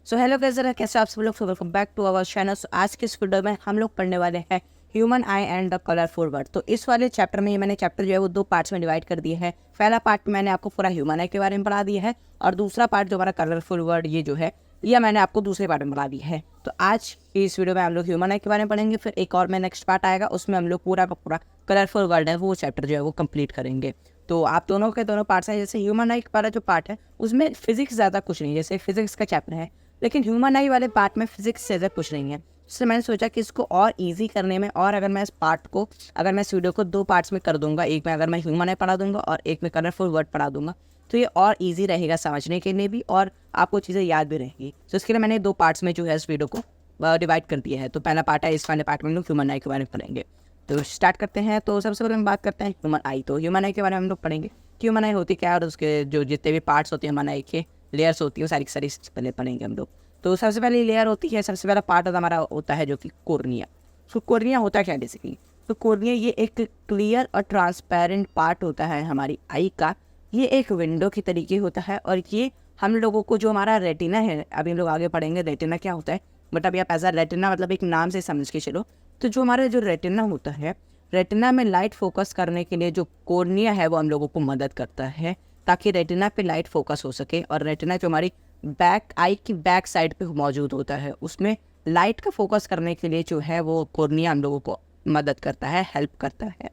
So hello guys, कैसे आप सब लोग। Welcome back to our channel. आज के इस वीडियो में हम लोग पढ़ने वाले हैं human I and the colourful word. तो इस वाले चैप्टर में मैंने चैप्टर जो है वो दो पार्ट्स में डिवाइड कर दिए हैं। पहला पार्ट मैंने आपको पूरा ह्यूमन आई के बारे में पढ़ा दिया है और दूसरा पार्ट जो हमारा कलरफुल वर्ड ये जो है यह मैंने आपको दूसरे पार्ट में पढ़ा दिया है। तो आज की इस वीडियो में हम लोग ह्यूमन आई के बारे में पढ़ेंगे, फिर एक और में नेक्स्ट पार्ट आएगा, उसमें हम लोग पूरा का पूरा कलरफुल वर्ड है वो चैप्टर जो है वो कंप्लीट करेंगे। तो आप दोनों के दोनों पार्ट्स हैं। जैसे ह्यूमन आई वाला जो पार्ट है उसमें फिजिक्स ज़्यादा कुछ नहीं, जैसे फिजिक्स का चैप्टर है, लेकिन ह्यूमन आई वाले पार्ट में फिजिक्स से ज़्यादा कुछ नहीं है। इससे मैंने सोचा कि इसको और इजी करने में, और अगर मैं इस पार्ट को, अगर मैं इस वीडियो को दो पार्ट्स में कर दूंगा, एक में अगर मैं ह्यूमन आई पढ़ा दूंगा और एक में कलरफुल वर्ड पढ़ा दूंगा, तो ये और इजी रहेगा समझने के लिए भी और आपको चीज़ें याद भी रहेंगी। तो इसके लिए मैंने दो पार्ट्स में जो है इस वीडियो को डिवाइड कर दिया है। तो पहला पार्ट है, इस वाले पार्ट में हम लोग ह्यूमन आई के बारे में पढ़ेंगे। तो स्टार्ट करते हैं। तो सबसे पहले हम बात करते हैं ह्यूमन आई। तो ह्यूमन आई के बारे में हम लोग पढ़ेंगे कि ह्यूमन आई होती क्या है और उसके जो जितने भी पार्ट्स होते हैं ह्यूमन आई के, लेयर्स होती है, सारी की सारी पहले पढ़ेंगे हम लोग। तो सबसे पहले लेयर होती है, सबसे पहला पार्ट हमारा होता है जो कि कोर्निया। तो कोर्निया होता क्या है बेसिकली? तो कोर्निया ये एक क्लियर और ट्रांसपेरेंट पार्ट होता है हमारी आई का। ये एक विंडो की तरीके होता है और ये हम लोगों को, जो हमारा रेटिना है, अभी हम लोग आगे पढ़ेंगे रेटिना क्या होता है, बट अभी आप एज अ रेटिना मतलब एक नाम से समझ के चलो। तो जो हमारा जो रेटिना होता है, रेटिना में लाइट फोकस करने के लिए जो कोर्निया है वो हम लोगों को मदद करता है ताकि रेटिना पे लाइट फोकस हो सके। और रेटिना जो हमारी बैक आई की बैक साइड पे मौजूद होता है, उसमें लाइट का फोकस करने के लिए जो है वो कोर्निया हम लोगों को मदद करता है, हेल्प करता है।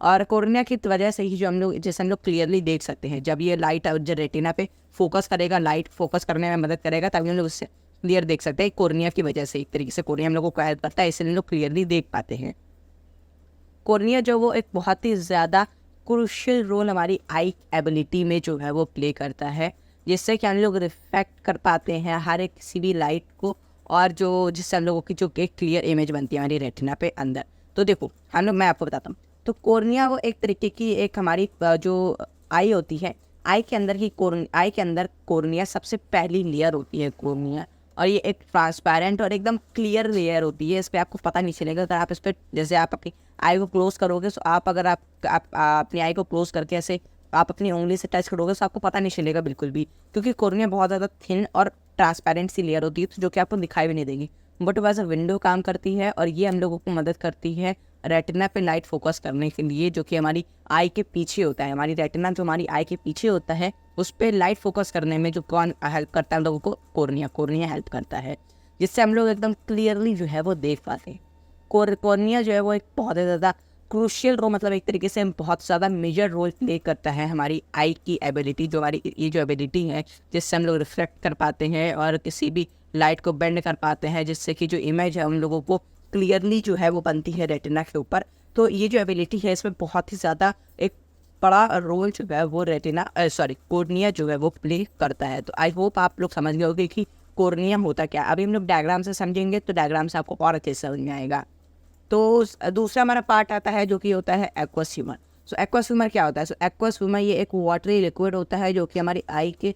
और कोर्निया की वजह से ही जो हम लोग, जैसे हम लोग क्लियरली देख सकते हैं, जब ये लाइट जो रेटिना पे फोकस करेगा, लाइट फोकस करने में मदद करेगा, तभी हम लोग उससे क्लियर देख सकते हैं। कोर्निया की वजह से एक तरीके से कोर्निया हम लोगों को हेल्प करता है, इसलिए हम लोग क्लियरली देख पाते हैं। कोर्निया जो वो एक बहुत ही ज़्यादा क्रूशियल रोल हमारी आई एबिलिटी में जो है वो प्ले करता है, जिससे कि हम लोग रिफ्लेक्ट कर पाते हैं हर एक किसी भी लाइट को, और जो जिससे हम लोगों की जो एक क्लियर इमेज बनती है हमारी रेटिना पे अंदर। तो देखो हम लोग, मैं आपको बताता हूँ। तो कोर्निया वो एक तरीके की एक हमारी जो आई होती है, आई के अंदर की आई के अंदर कोर्निया सबसे पहली लेयर होती है कोर्निया। और ये एक ट्रांसपेरेंट और एकदम क्लियर लेयर होती है, इस पर आपको पता नहीं चलेगा। अगर आप इस पर, जैसे आप अपनी आई को क्लोज करोगे, तो आप अगर आप अपनी आई को क्लोज करके ऐसे आप अपनी उंगली से टच करोगे तो आपको पता नहीं चलेगा बिल्कुल भी, क्योंकि कोर्निया बहुत ज़्यादा थिन और ट्रांसपेरेंट सी लेयर होती है, तो जो कि आपको दिखाई भी नहीं देगी, बट वह विंडो काम करती है और ये हम लोगों को मदद करती है रेटिना पे लाइट फोकस करने के लिए, जो कि हमारी आई के पीछे होता है। हमारी रेटिना जो हमारी आई के पीछे होता है, उस पर लाइट फोकस करने में जो कौन हेल्प करता है हम लोगों को? कोर्निया हेल्प करता है, जिससे हम लोग एकदम क्लियरली जो है वो देख पाते हैं। कोर्निया जो है वो एक बहुत ही ज़्यादा क्रूशियल रोल, मतलब एक तरीके से बहुत ज़्यादा मेजर रोल प्ले करता है हमारी आई की एबिलिटी, जो हमारी ये जो एबिलिटी है जिससे हम लोग रिफ्लेक्ट कर पाते हैं और किसी भी लाइट को बेंड कर पाते हैं, जिससे कि जो इमेज है हम लोगों को क्लियरली जो है वो बनती है रेटिना के ऊपर। तो ये जो एबिलिटी है इसमें बहुत ही ज़्यादा एक बड़ा रोल जो है वो कोर्निया जो है वो प्ले करता है। तो आई होप आप लोग समझ गए होंगे कि कोर्निया होता क्या है। अभी हम लोग डायग्राम से समझेंगे तो डायग्राम से आपको और अच्छे से समझ में आएगा। तो दूसरा हमारा पार्ट आता है जो कि होता है एक्वस ह्यूमर। सो एक्वस ह्यूमर क्या होता है? सो एक्वस ह्यूमर ये एक वाटरी लिक्विड होता है जो कि हमारी आई के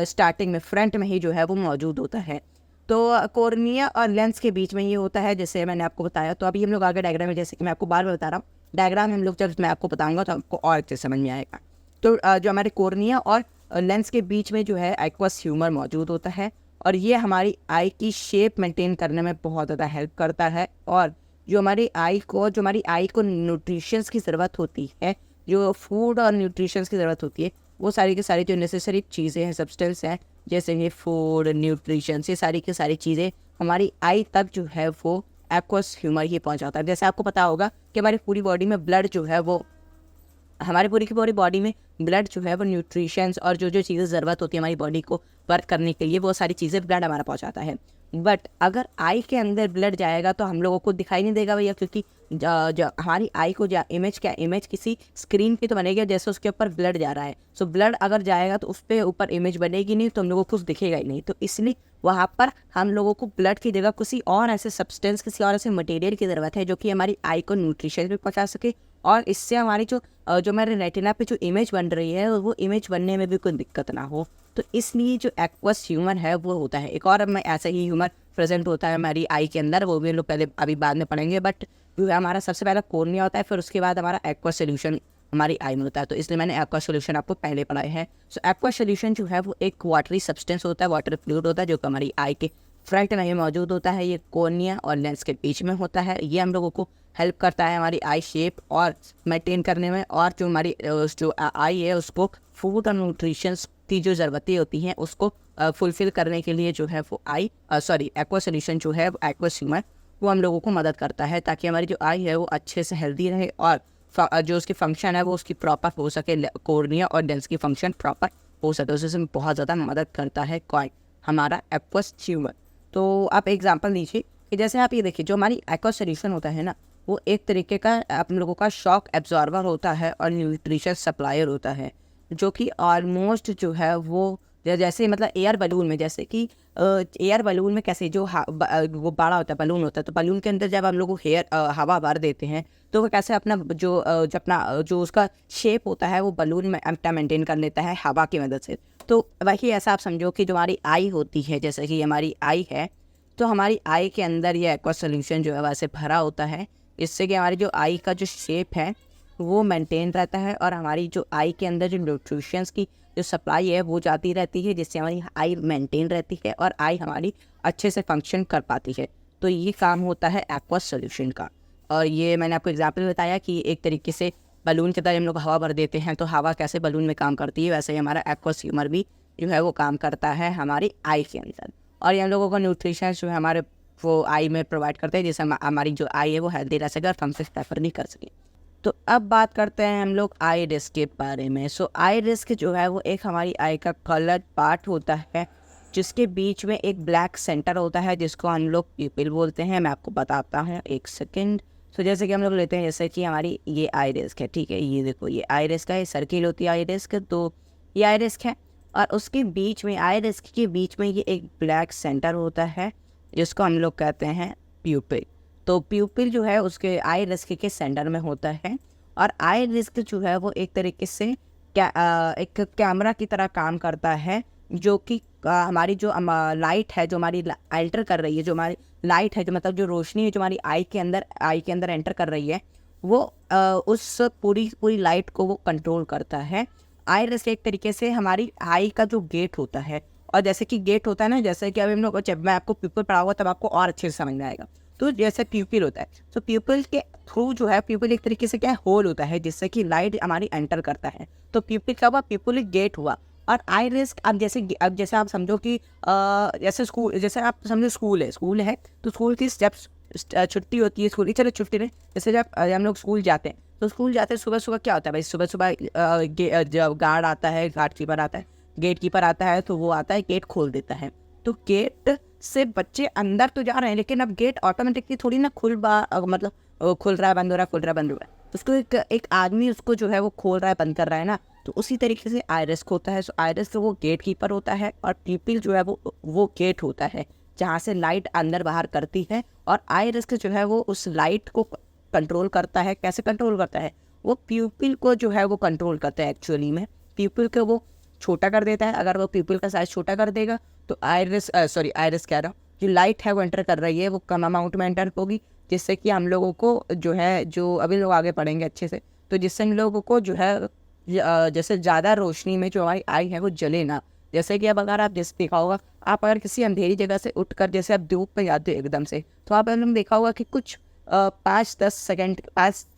स्टार्टिंग में, फ्रंट में ही जो है वो मौजूद होता है। तो कोर्निया और लेंस के बीच में ये होता है, जैसे मैंने आपको बताया। तो अभी हम लोग आगे डायग्राम में, जैसे कि मैं आपको बार बार बता रहा हूँ, डायग्राम हम लोग जब मैं आपको बताऊंगा तो आपको और अच्छे समझ में आएगा। तो जो हमारे कोर्निया और लेंस के बीच में जो है एक्वस ह्यूमर मौजूद होता है, और ये हमारी आई की शेप मेंटेन करने में बहुत ज़्यादा हेल्प करता है। और जो हमारी आई को न्यूट्रिशंस की ज़रूरत होती है, जो फूड और न्यूट्रिशंस की ज़रूरत होती है, वो सारी की सारी जो नेसेसरी चीज़ें हैं, सब्सटेंस हैं, जैसे ये फूड, न्यूट्रिशंस, ये सारी की सारी चीज़ें हमारी आई तक जो है वो एक्वस ह्यूमर ही पहुंचाता है। जैसे आपको पता होगा कि हमारी पूरी बॉडी में ब्लड जो है वो, हमारी पूरी बॉडी में ब्लड जो है वो न्यूट्रिशंस और जो जो चीज़ें ज़रूरत होती है हमारी बॉडी को वर्क करने के लिए, वो सारी चीज़ें ब्लड हमारा पहुंचाता है। बट अगर आई के अंदर ब्लड जाएगा तो हम लोगों को दिखाई नहीं देगा भैया, क्योंकि हमारी आई को इमेज किसी स्क्रीन पे तो बनेगी जैसे उसके ऊपर ब्लड जा रहा है। सो ब्लड अगर जाएगा तो उस पर ऊपर इमेज बनेगी नहीं, तो हम लोगों को कुछ दिखेगा ही नहीं। तो इसलिए वहाँ पर हम लोगों को ब्लड की जगह किसी और ऐसे सब्सटेंस, किसी और ऐसे मटेरियल की ज़रूरत है जो कि हमारी आई को न्यूट्रिशन भी पहुँचा सके, और इससे हमारी जो हमारे रेटिना पे जो इमेज बन रही है वो इमेज बनने में भी कोई दिक्कत ना हो। तो इसलिए जो एक्वस ह्यूमर है वो होता है। एक और में ऐसा ही ह्यूमर प्रेजेंट होता है हमारी आई के अंदर, वो भी लोग पहले अभी बाद में पढ़ेंगे। बट हमारा सबसे पहला कोर्निया होता है, फिर उसके बाद हमारा एक्वस सोल्यूशन हमारी आई में होता है। तो इसलिए मैंने एक्वा सोल्यूशन आपको पहले पढ़ाया है। सो एक्वा सोल्यूशन जो है वो एक वाटरी सब्सटेंस होता है, वाटर फ्लूइड होता है, जो कि हमारी आई के फ्रंट में ये मौजूद होता है। ये कॉर्निया और लेंस के बीच में होता है। ये हम लोगों को हेल्प करता है हमारी आई शेप और मेंटेन करने में, और जो हमारी जो आई है उसको फूड और न्यूट्रिशंस की जो ज़रूरतें होती हैं उसको फुलफिल करने के लिए जो है वो एक्वा सोल्यूशन जो है एक्वा स्विमर वो हम लोगों को मदद करता है, ताकि हमारी जो आई है वो अच्छे से हेल्दी रहे और जो उसकी फंक्शन है वो उसकी प्रॉपर हो सके, कॉर्निया और लेंस की फंक्शन प्रॉपर हो सके। उससे बहुत ज़्यादा मदद करता है कौन, हमारा एक्वा स्विमर। तो आप एग्जांपल लीजिए कि जैसे आप ये देखिए, जो हमारी एक्वा सोल्यूशन होता है ना, वो एक तरीके का आप लोगों का शॉक एब्जॉर्बर होता है और न्यूट्रिशन सप्लायर होता है, जो कि ऑलमोस्ट जो है वो जैसे मतलब एयर बलून में, जैसे कि एयर बलून में कैसे जो वो बड़ा होता है, बलून होता है, तो बलून के अंदर जब हम लोग हवा भर देते हैं तो वो कैसे अपना जो उसका शेप होता है वो बलून में अपना मेंटेन कर लेता है हवा की मदद से। तो वही ऐसा आप समझो कि जो हमारी आई होती है, जैसे कि हमारी आई है, तो हमारी आई के अंदर ये एक्वा सोल्यूशन जो है वैसे भरा होता है, इससे कि हमारी जो आई का जो शेप है वो मेंटेन रहता है और हमारी जो आई के अंदर जो न्यूट्रिशंस की जो सप्लाई है वो जाती रहती है, जिससे हमारी आई मेंटेन रहती है और आई हमारी अच्छे से फंक्शन कर पाती है। तो ये काम होता है एक्वा सोल्यूशन का। और ये मैंने आपको एग्जाम्पल बताया कि एक तरीके से बलून की तरह हम लोग हवा भर देते हैं, तो हवा कैसे बलून में काम करती है, वैसे ही हमारा एक्वा स्विमर भी जो है वो काम करता है हमारी आई के अंदर। और ये हम लोगों को न्यूट्रिशन जो है हमारे वो आई में प्रोवाइड करते हैं, जिससे हमारी जो आई है वो हेल्दी रह सके और हमसे प्रेफर नहीं कर सके। तो अब बात करते हैं हम लोग आई रिस्क के बारे में। सो आई रिस्क जो है वो एक हमारी आई का कलर्ड पार्ट होता है, जिसके बीच में एक ब्लैक सेंटर होता है, जिसको हम लोग प्यूपिल बोलते हैं। मैं आपको बताता हूँ एक सेकेंड। तो जैसे कि हम लोग लेते हैं, जैसे कि हमारी ये आई रिस्क है, ठीक है, ये देखो ये आई रिस्क है, ये सर्किल होती है आई रिस्क, तो ये आई रिस्क है। और उसके बीच में, आई रिस्क के बीच में ये एक ब्लैक सेंटर होता है, जिसको हम लोग कहते हैं प्यूपिल। तो प्यूपिल जो है उसके आई रिस्क के सेंटर में होता है। और आई रिस्क जो है वो एक तरीके से एक कैमरा की तरह काम करता है, जो कि हमारी जो लाइट है जो हमारी एंटर कर रही है, जो हमारी लाइट है, जो मतलब जो रोशनी है जो हमारी आई के अंदर एंटर कर रही है, वो उस पूरी लाइट को वो कंट्रोल करता है। आई रिस्क एक तरीके से हमारी आई का जो गेट होता है, और जैसे कि गेट होता है ना, जैसे कि अभी हम लोग, जब मैं आपको प्यूपिल पढ़ाऊंगा तब आपको और अच्छे से समझ में आएगा। तो जैसे प्यूपिल होता है, तो प्यूपिल के थ्रू जो है, प्यूपिल एक तरीके से क्या है, होल होता है, जिससे कि लाइट हमारी एंटर करता है। तो प्यूपिल क्या हुआ, प्यूपिल एक गेट हुआ। और आई रिस्क, अब जैसे आप समझो कि जैसे आप समझो स्कूल है, तो स्कूल की जब छुट्टी होती है, स्कूल की, चलो छुट्टी नहीं, जैसे जब हम लोग स्कूल जाते हैं, तो स्कूल जाते हैं सुबह सुबह क्या होता है भाई, सुबह जब गार्ड आता है, गार्ड कीपर आता है, गेट कीपर आता है, तो वो आता है गेट खोल देता है। तो गेट से बच्चे अंदर तो जा रहे हैं, लेकिन अब गेट ऑटोमेटिकली थोड़ी ना खुल रहा है, बंद हो रहा है, खुल रहा है, बंद हो रहा है। उसको एक आदमी उसको जो है वो खोल रहा है, बंद कर रहा है ना। तो उसी तरीके से आयरिस होता है। सो आयरिस तो वो गेट कीपर होता है, और प्यूपिल जो है वो गेट होता है, जहाँ से लाइट अंदर बाहर करती है। और आयरिस जो है वो उस लाइट को कंट्रोल करता है। कैसे कंट्रोल करता है, वो प्यूपिल को जो है वो कंट्रोल करता है। एक्चुअली में प्यूपिल को वो छोटा कर देता है। अगर वो प्यूपिल का साइज छोटा कर देगा तो आयरिस कह रहा हूँ, जो लाइट है वो एंटर कर रही है वो कम अमाउंट में एंटर होगी, जिससे कि हम लोगों को जो है, जो अभी लोग आगे पढ़ेंगे अच्छे से, तो जिससे हम लोगों को जो है जैसे ज़्यादा रोशनी में जो हमारी आई है वो जले ना। जैसे कि अब अगर आप जैसे देखा होगा, आप अगर किसी अंधेरी जगह से उठकर जैसे आप धूप में जाते हो एकदम से, तो आप एकदम देखा होगा कि कुछ 5-10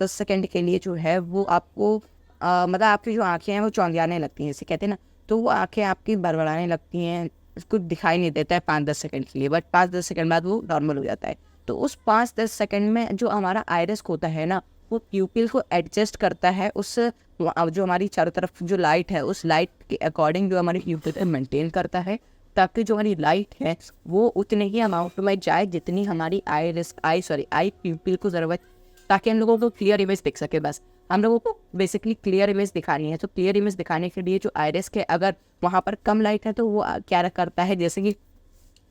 सेकेंड के लिए जो है वो आपको मतलब आपकी जो आँखें हैं वो चौंधियाने लगती हैं, जैसे कहते हैं ना, तो वो आँखें आपकी बड़बड़ाने लगती हैं, उसको दिखाई नहीं देता है 5-10 सेकंड के लिए, बट 5-10 सेकंड बाद वो नॉर्मल हो जाता है। तो उस 5-10 सेकंड में जो हमारा आयरिस होता है ना, वो प्यूपिल को एडजस्ट करता है उस जो हमारी चारों तरफ जो लाइट है, उस लाइट के अकॉर्डिंग जो हमारी प्यूपिल मेंटेन करता है, ताकि जो हमारी लाइट है वो उतने ही अमाउंट में जाए जितनी हमारी आई प्यूपिल को ज़रूरत, ताकि हम लोगों को क्लियर इमेज दिख सके। बस हम लोगों को बेसिकली क्लियर इमेज दिखानी है। तो क्लियर इमेज दिखाने के लिए जो आयरिस के अगर वहाँ पर कम लाइट है तो वो क्या करता है, जैसे कि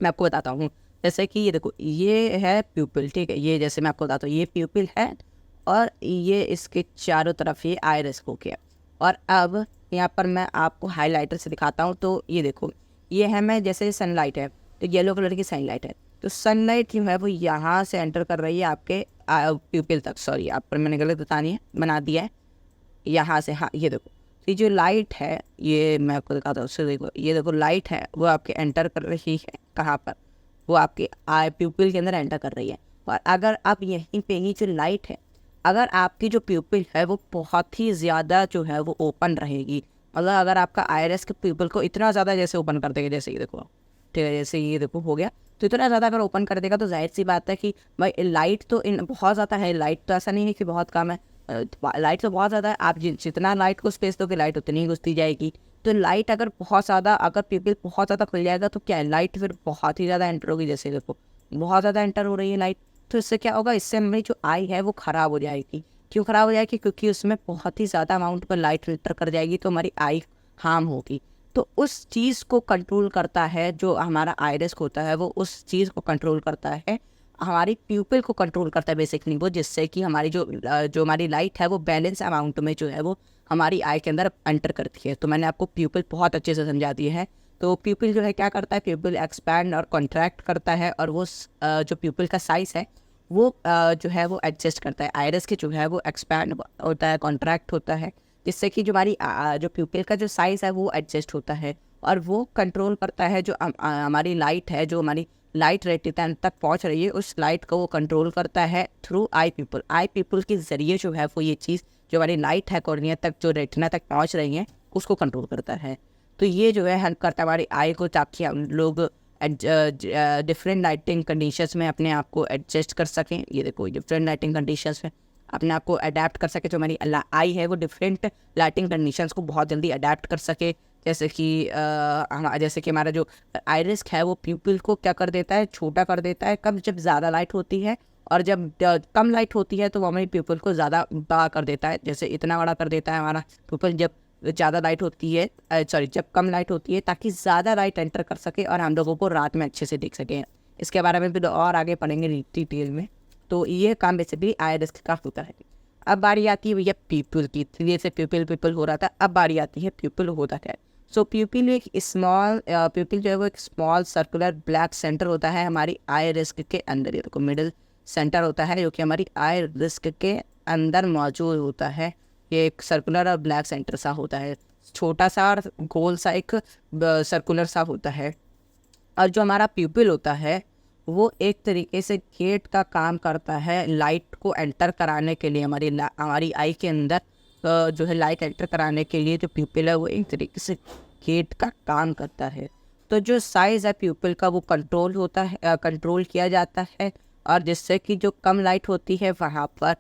मैं आपको बताता हूँ, जैसे कि ये देखो, ये है प्यूपिल, ठीक है, ये जैसे मैं आपको बताता हूँ, ये प्यूपिल है और ये इसके चारों तरफ ये आयरिस हो गया। और अब यहाँ पर मैं आपको हाईलाइटर से दिखाता हूँ। तो ये देखो, ये है, मैं जैसे सनलाइट है, तो येलो कलर की सनलाइट है, तो सनलाइट जो है वो यहाँ से एंटर कर रही है आपके प्यूपिल तक। सॉरी, आप पर मैंने गलत बना दिया है। यहाँ से, हाँ ये देखो, ये जो लाइट है, ये मैं आपको दिखाता हूँ। उससे देखो, ये देखो लाइट है वो आपके एंटर कर रही है कहाँ पर, वो आपके आई प्यूपिल के अंदर एंटर कर रही है। और अगर आप यहीं पे ही जो लाइट है, अगर आपकी जो प्यूपिल है वो बहुत ही ज़्यादा जो है वो ओपन रहेगी, मतलब अगर आपका आयरस के प्यूपिल को इतना ज़्यादा जैसे ओपन कर देगा, जैसे ये देखो, ठीक है, जैसे ये देखो हो गया, तो इतना ज़्यादा अगर ओपन कर देगा तो जाहिर सी बात है कि भाई लाइट तो इन बहुत ज़्यादा है, लाइट तो ऐसा नहीं है कि बहुत कम है, लाइट तो बहुत ज़्यादा है। आप जितना लाइट को स्पेस दोगे लाइट उतनी ही घुसती जाएगी। तो लाइट अगर बहुत ज़्यादा, अगर प्यूपिल बहुत ज़्यादा खुल जाएगा तो क्या है, लाइट फिर बहुत ही ज़्यादा एंटर होगी, जैसे देखो बहुत ज़्यादा एंटर हो रही है लाइट। तो इससे क्या होगा, इससे हमारी जो आई है वो ख़राब हो जाएगी। क्यों ख़राब हो जाएगी, क्योंकि उसमें बहुत ही ज़्यादा अमाउंट पर लाइट फिल्टर कर जाएगी, तो हमारी आई हार्म होगी। तो उस चीज़ को कंट्रोल करता है जो हमारा आइरिस होता है, वो उस चीज़ को कंट्रोल करता है, हमारी प्यूपिल को कंट्रोल करता है बेसिकली वो, जिससे कि हमारी जो हमारी लाइट है वो बैलेंस अमाउंट में जो है वो हमारी आई के अंदर एंटर करती है। तो मैंने आपको प्यूपिल बहुत अच्छे से समझा दी है। तो प्यूपिल जो है क्या करता है, प्यूपिल एक्सपैंड और कॉन्ट्रैक्ट करता है, और वो जो प्यूपिल का साइज़ है वो जो है वो एडजस्ट करता है। आइरिस के जो है वो एक्सपैंड होता है, कॉन्ट्रैक्ट होता है, जिससे कि जो हमारी जो प्यूपिल का जो साइज़ है वो एडजस्ट होता है, और वो कंट्रोल करता है जो हमारी लाइट है, जो हमारी लाइट रेटिना तक पहुंच रही है, उस लाइट को वो कंट्रोल करता है through I people. I people के ज़रिए जो है वो ये चीज़ जो हमारी लाइट है कॉर्निया तक, जो रेटिना तक पहुंच रही है, उसको कंट्रोल करता है। तो ये जो है हेल्प करता है हमारी आई को, ताकि हम लोग डिफरेंट लाइटिंग कंडीशंस में अपने आप को एडजस्ट कर सकें। ये देखो डिफरेंट लाइटिंग कंडीशंस में अपने आप को अडेप्ट कर सके, जो हमारी आई है वो डिफरेंट लाइटिंग कंडीशंस को बहुत जल्दी अडेप्ट कर सके। जैसे कि हमारा जो आइरिस है वो प्यूपिल को क्या कर देता है, छोटा कर देता है कब, जब ज़्यादा लाइट होती है, और जब कम लाइट होती है तो वो हमारी प्यूपिल को ज़्यादा बड़ा कर देता है। जैसे इतना बड़ा कर देता है हमारा प्यूपिल जब ज़्यादा लाइट होती है, जब कम लाइट होती है, ताकि ज़्यादा लाइट एंटर कर सके और हम लोगों को रात में अच्छे से देख सकें। इसके बारे में भी और आगे पढ़ेंगे डिटेल में। तो ये काम बेसिकली आइरिस का होता है। अब बारी आती है भैया प्यूपिल की। ये से प्यूपिल हो रहा था, अब बारी आती है प्यूपिल होता क्या है। सो प्यूपिल एक स्मॉल प्यूपिल जो है वो एक स्मॉल सर्कुलर ब्लैक सेंटर होता है हमारी आई रिस्क के अंदर। ये देखो मिडिल सेंटर होता है जो कि हमारी आई रिस्क के अंदर मौजूद होता है। ये एक सर्कुलर और ब्लैक सेंटर सा होता है, छोटा सा और गोल सा एक सर्कुलर सा होता है। और जो हमारा प्यूपिल होता है वो एक तरीके से गेट का काम करता है लाइट को एंटर कराने के लिए। हमारी आई के अंदर जो है लाइट एंटर कराने के लिए जो प्यूपिल है वो एक तरीके से गेट का काम करता है। तो जो साइज़ है प्यूपिल का वो कंट्रोल होता है, कंट्रोल किया जाता है, और जिससे कि जो कम लाइट होती है वहाँ पर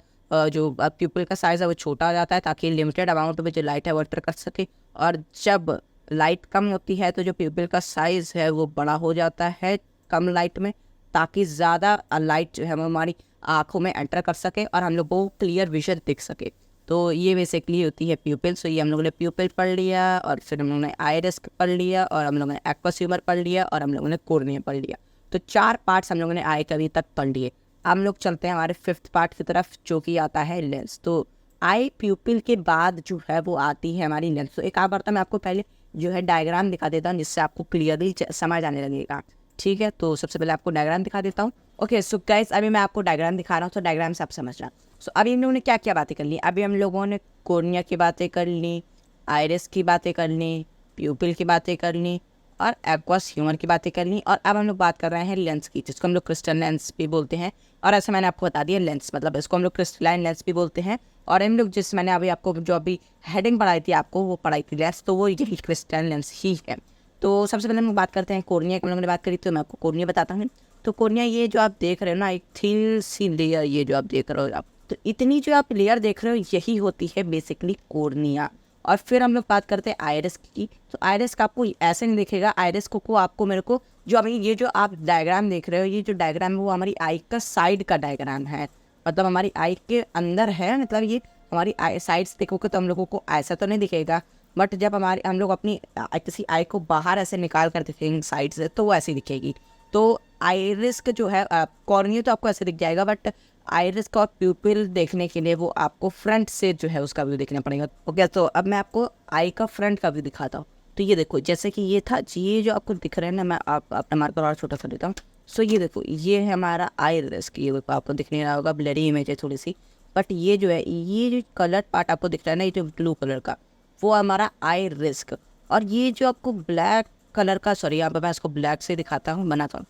जो प्यूपिल का साइज़ है वो छोटा हो जाता है, ताकि लिमिटेड अमाउंट में जो लाइट है वो एंटर कर सके। और जब लाइट कम होती है तो जो प्यूपिल का साइज़ है वो बड़ा हो जाता है कम लाइट में, ताकि ज़्यादा लाइट जो है हमारी आँखों में एंटर कर सके और हम लोग को क्लियर विजन दिख सके। तो ये बेसिकली होती है प्यूपिल। सो ये हम लोगों ने प्यूपिल पढ़ लिया, और फिर हम लोगों ने आइरिस पढ़ लिया, और हम लोगों ने एक्वस ह्यूमर पढ़ लिया, और हम लोगों ने कॉर्निया पढ़ लिया। तो 4 पार्ट्स हम लोगों ने आई कभी तक पढ़ लिए। हम लोग चलते हैं हमारे 5th पार्ट की तरफ, जो कि आता है लेंस। तो आई प्यूपिल के बाद जो है वो आती है हमारी लेंस। तो एक आप बार मैं आपको पहले जो है डायग्राम दिखा देता हूँ, जिससे आपको क्लियरली समझ आने लगेगा। ठीक है, तो सबसे पहले आपको डायग्राम दिखा देता हूँ। ओके सो गाइस, अभी मैं आपको डायग्राम दिखा रहा हूँ, तो डायग्राम से आप समझना। सो अभी हम लोगों ने क्या क्या बातें कर ली। अभी हम लोगों ने कॉर्निया की बातें कर ली, आइरिस की बातें कर ली, प्यूपिल की बातें कर ली, और एक्वस ह्यूमर की बातें कर ली। और अब हम लोग बात कर रहे हैं लेंस की, जिसको हम लोग क्रिस्टल लेंस भी बोलते हैं। और ऐसा मैंने आपको बता दिया, लेंस मतलब इसको हम लोग क्रिस्टलाइन लेंस भी बोलते हैं। और हम लोग मैंने अभी आपको जो अभी हेडिंग पढ़ाई थी आपको, वो पढ़ाई थी लेंस, तो वो यही क्रिस्टल लेंस ही है। तो सबसे पहले हम बात करते हैं कॉर्निया की। हम लोगों ने बात करी, तो मैं आपको कॉर्निया बताता हूँ। तो कॉर्निया ये जो आप देख रहे हो ना, एक थिन सी लेयर, ये जो आप देख रहे हो आप, तो इतनी जो आप लेयर देख रहे हो यही होती है बेसिकली कॉर्निया। और फिर हम लोग बात करते हैं आइरिस की। तो आइरिस का आपको ऐसे नहीं दिखेगा, आइरिस को आपको मेरे को जो अभी ये जो आप डायग्राम देख रहे हो, ये जो डायग्राम है वो हमारी आई का साइड का डायग्राम है, मतलब हमारी आई के अंदर है। मतलब ये हमारी आई साइड्स देखोगे तो हम लोगों को ऐसा तो नहीं दिखेगा, बट जब हम लोग अपनी किसी आई को बाहर ऐसे निकाल कर दिखेंगे साइड से, तो वो ऐसी दिखेगी। तो आइरिस का जो है कॉर्निया तो आपको ऐसे दिख जाएगा, बट आइरिस का प्यूपिल देखने के लिए वो आपको फ्रंट से जो है उसका व्यू देखना पड़ेगा। ओके, तो अब मैं आपको आई का फ्रंट का व्यू दिखाता हूँ। तो ये देखो, जैसे कि ये था, ये जो आपको दिख रहा है ना, मैं अपना मार्कर और छोटा सा देता हूँ। सो ये देखो, ये है हमारा आइरिस की। ये देखो आपको दिख नहीं रहा होगा, ब्लरी इमेज है थोड़ी सी। बट ये जो है, ये जो कलर पार्ट आपको दिख रहा है ना, ये जो ब्लू कलर का, वो हमारा आई रिस्क। और ये जो आपको ब्लैक कलर का, सॉरी यहाँ पर मैं इसको ब्लैक से दिखाता हूँ, बनाता हूँ।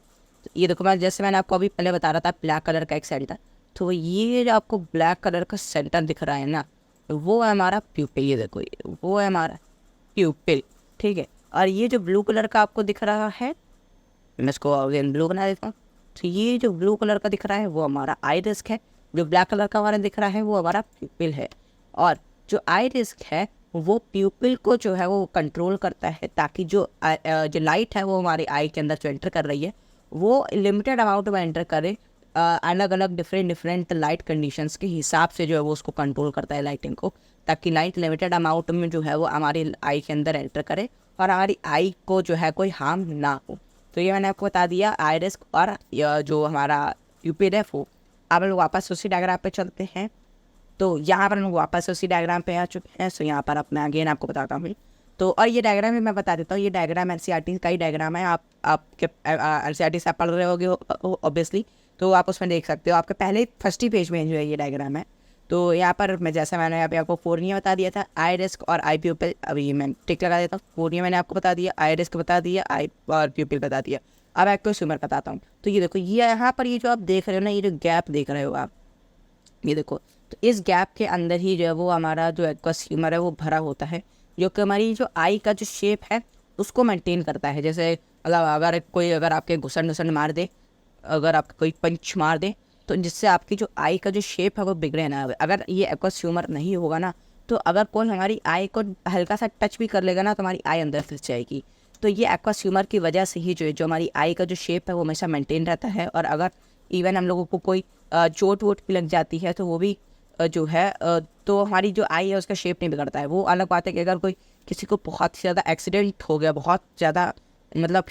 तो ये देखो, मैं जैसे मैंने आपको अभी पहले बता रहा था ब्लैक कलर का एक साइड था, तो ये जो आपको ब्लैक कलर का सेंटर दिख रहा है ना, वो है हमारा प्यूपिल। ये देखो, वो है हमारा प्यूपिल, ठीक है। और ये जो ब्लू कलर का आपको दिख रहा है, मैं इसको अगेन ब्लू बना देता हूँ। तो ये जो ब्लू कलर का दिख रहा है वो हमारा आई रिस्क है, जो ब्लैक कलर का हमारा दिख रहा है वो हमारा प्यूपिल है। और जो आई रिस्क है वो प्यूपिल को जो है वो कंट्रोल करता है, ताकि जो लाइट है वो हमारी आई के अंदर जो एंटर कर रही है वो लिमिटेड अमाउंट में एंटर करे। अलग अलग डिफरेंट लाइट कंडीशंस के हिसाब से जो है वो उसको कंट्रोल करता है लाइटिंग को, ताकि लाइट लिमिटेड अमाउंट में जो है वो हमारी आई के अंदर एंटर करे और हमारी आई को जो है कोई हार्म ना हो। तो ये मैंने आपको बता दिया आई रिस्क और जो हमारा प्यूपिल है वो। अब हम लोग वापस उसी डायग्राम पे चलते हैं। तो यहाँ पर हम लोग वापस उसी डायग्राम पे आ चुके हैं। सो यहाँ पर मैं अगेन आपको बताता हूँ। तो और ये डायग्राम भी मैं बता देता हूँ, ये डायग्राम एनसीईआरटी का ही डायग्राम है। आपके एनसीईआरटी से आप पढ़ रहे होगे ऑब्वियसली, तो आप उसमें देख सकते हो। आपके पहले फर्स्ट ही पेज में जो है ये डायग्राम है। तो यहाँ पर मैं जैसा मैंने यहाँ पे आपको फोर्निया बता दिया था, आई रिस्क और आई प्यूपिल, अभी मैं टिक लगा देता हूँ। फोर्निया मैंने आपको बता दिया, आई रिस्क बता दिया, आई और प्यूपिल बता दिया। अब आपको स्विमर बताता हूँ। तो ये देखो, ये यहाँ पर ये जो आप देख रहे हो ना, ये जो गैप देख रहे हो आप, ये देखो, तो इस गैप के अंदर ही जो है वो हमारा जो एक्वस ह्यूमर है वो भरा होता है, जो कि हमारी जो आई का जो शेप है उसको मेंटेन करता है। जैसे मतलब अगर आपके घुसन मार दे, अगर आपका कोई पंच मार दे, तो जिससे आपकी जो आई का जो शेप है वो बिगड़े ना। अगर ये एक्वस ह्यूमर नहीं होगा ना, तो अगर कोई हमारी आई को हल्का सा टच भी कर लेगा ना, तो हमारी आई अंदर फंस जाएगी। तो ये एक्वस ह्यूमर की वजह से ही जो हमारी आई का जो शेप है वो हमेशा मेंटेन रहता है। और अगर इवन हम लोगों को कोई चोट वोट भी लग जाती है, तो वो भी जो है तो हमारी जो आई है उसका शेप नहीं बिगड़ता है। वो अलग बात है कि अगर कोई किसी को बहुत ज़्यादा एक्सीडेंट हो गया, बहुत ज़्यादा मतलब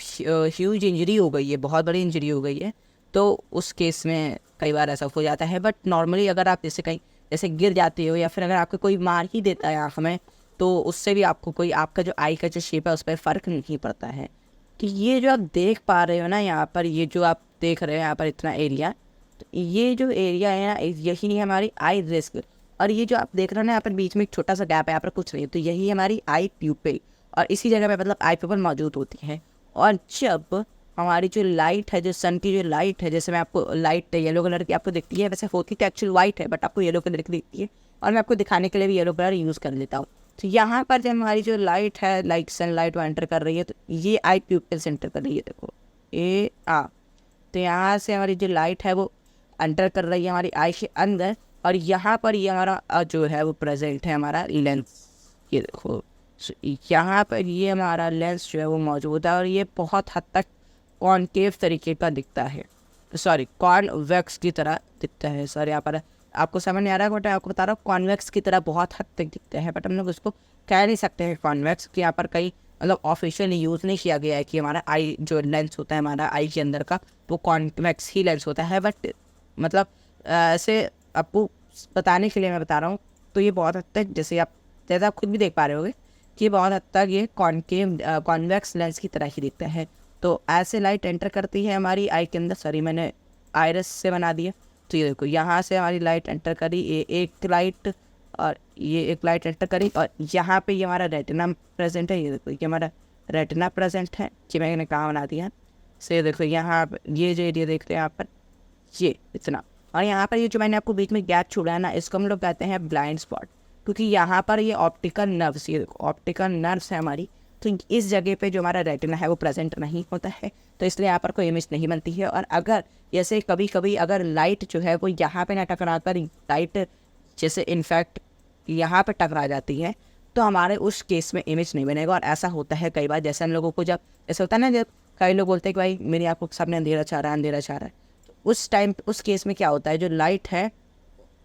ह्यूज इंजरी हो गई है, बहुत बड़ी इंजरी हो गई है, तो उस केस में कई बार ऐसा हो जाता है। बट नॉर्मली अगर आप जैसे गिर जाते हो या फिर अगर आपको कोई मार ही देता है आँख में, तो उससे भी आपको कोई आपका जो आई का जो शेप है उस पर फ़र्क नहीं पड़ता है। तो ये जो आप देख पा रहे हो ना यहाँ पर, ये जो आप देख रहे हो यहाँ पर इतना एरिया, तो ये जो एरिया है ना, यही है हमारी आई रिस्क। और ये जो आप देख रहे हो ना यहाँ पर बीच में एक छोटा सा गैप है, यहाँ पर कुछ नहीं, तो यही हमारी आई प्यूपिल। और इसी जगह पे मतलब आई प्यूपिल मौजूद होती है। और जब हमारी जो लाइट है, जो सन की जो लाइट है, जैसे मैं आपको लाइट येलो कलर की आपको दिखती है, वैसे होती तो एक्चुअल वाइट है, बट आपको येलो कलर की दिखती है। और मैं आपको दिखाने के लिए भी येलो कलर यूज़ कर लेता हूँ। तो यहाँ पर जब हमारी जो लाइट है, लाइट सनलाइट वो एंटर कर रही है, तो ये आई प्यूपिल से एंटर कर रही है। देखो तो यहाँ से हमारी जो लाइट है वो एंटर कर रही है हमारी आई के अंदर। और यहाँ पर ये हमारा जो है वो प्रेजेंट है हमारा लेंस। ये देखो, यहाँ पर ये हमारा लेंस जो है वो मौजूद है, और ये बहुत हद तक कॉनकेव तरीके का दिखता है, सॉरी कॉन्वेक्स की तरह दिखता है। सॉरी यहाँ पर आपको समझ नहीं आ रहा है, बट आपको बता रहा हूँ कॉन्वेक्स की तरह बहुत हद तक दिखता है, बट हम लोग उसको कह नहीं सकते हैं कॉन्वेक्स, कि यहाँ पर कहीं मतलब ऑफिशियली यूज़ नहीं किया गया है कि हमारा आई जो लेंस होता है हमारा आई के अंदर का, वो कॉन्वेक्स ही लेंस होता है। बट मतलब ऐसे आपको बताने के लिए मैं बता रहा हूँ। तो ये बहुत हद तक जैसे आप खुद भी देख पा रहे होगे कि बहुत हद तक ये कॉन्वेक्स लेंस की तरह ही दिखता है। तो ऐसे लाइट एंटर करती है हमारी आई के अंदर। सॉरी मैंने आयरस से बना दिया। तो ये देखो, यहाँ से हमारी लाइट एंटर करी, ये एक लाइट और ये एक लाइट एंटर करी, और यहाँ पे ये हमारा रेटिना प्रेजेंट है। ये देखो, ये हमारा रेटिना प्रेजेंट है कि मैंने कहाँ बना दिया। से देखो यहाँ पर ये जो एरिया देख रहे हैं यहाँ पर, ये इतना। और यहाँ पर ये जो मैंने आपको बीच में गैप छोड़ा है ना, इसको हम लोग कहते हैं ब्लाइंड स्पॉट, क्योंकि यहाँ पर ये ऑप्टिकल नर्व्स, ये देखो ऑप्टिकल नर्व्स है हमारी, तो इस जगह पे जो हमारा रेटिना है वो प्रेजेंट नहीं होता है, तो इसलिए यहाँ पर कोई इमेज नहीं बनती है। और अगर जैसे कभी कभी अगर लाइट जो है वो यहाँ पे ना टकरा कर लाइट जैसे इनफैक्ट यहाँ पे टकरा जाती है, तो हमारे उस केस में इमेज नहीं बनेगा। और ऐसा होता है कई बार, जैसे हम लोगों को जब ऐसा होता है ना, जब कई लोग बोलते हैं कि भाई मेरी आंखों के सामने अंधेरा छा रहा है, अंधेरा छा रहा है, तो उस टाइम उस केस में क्या होता है, जो लाइट है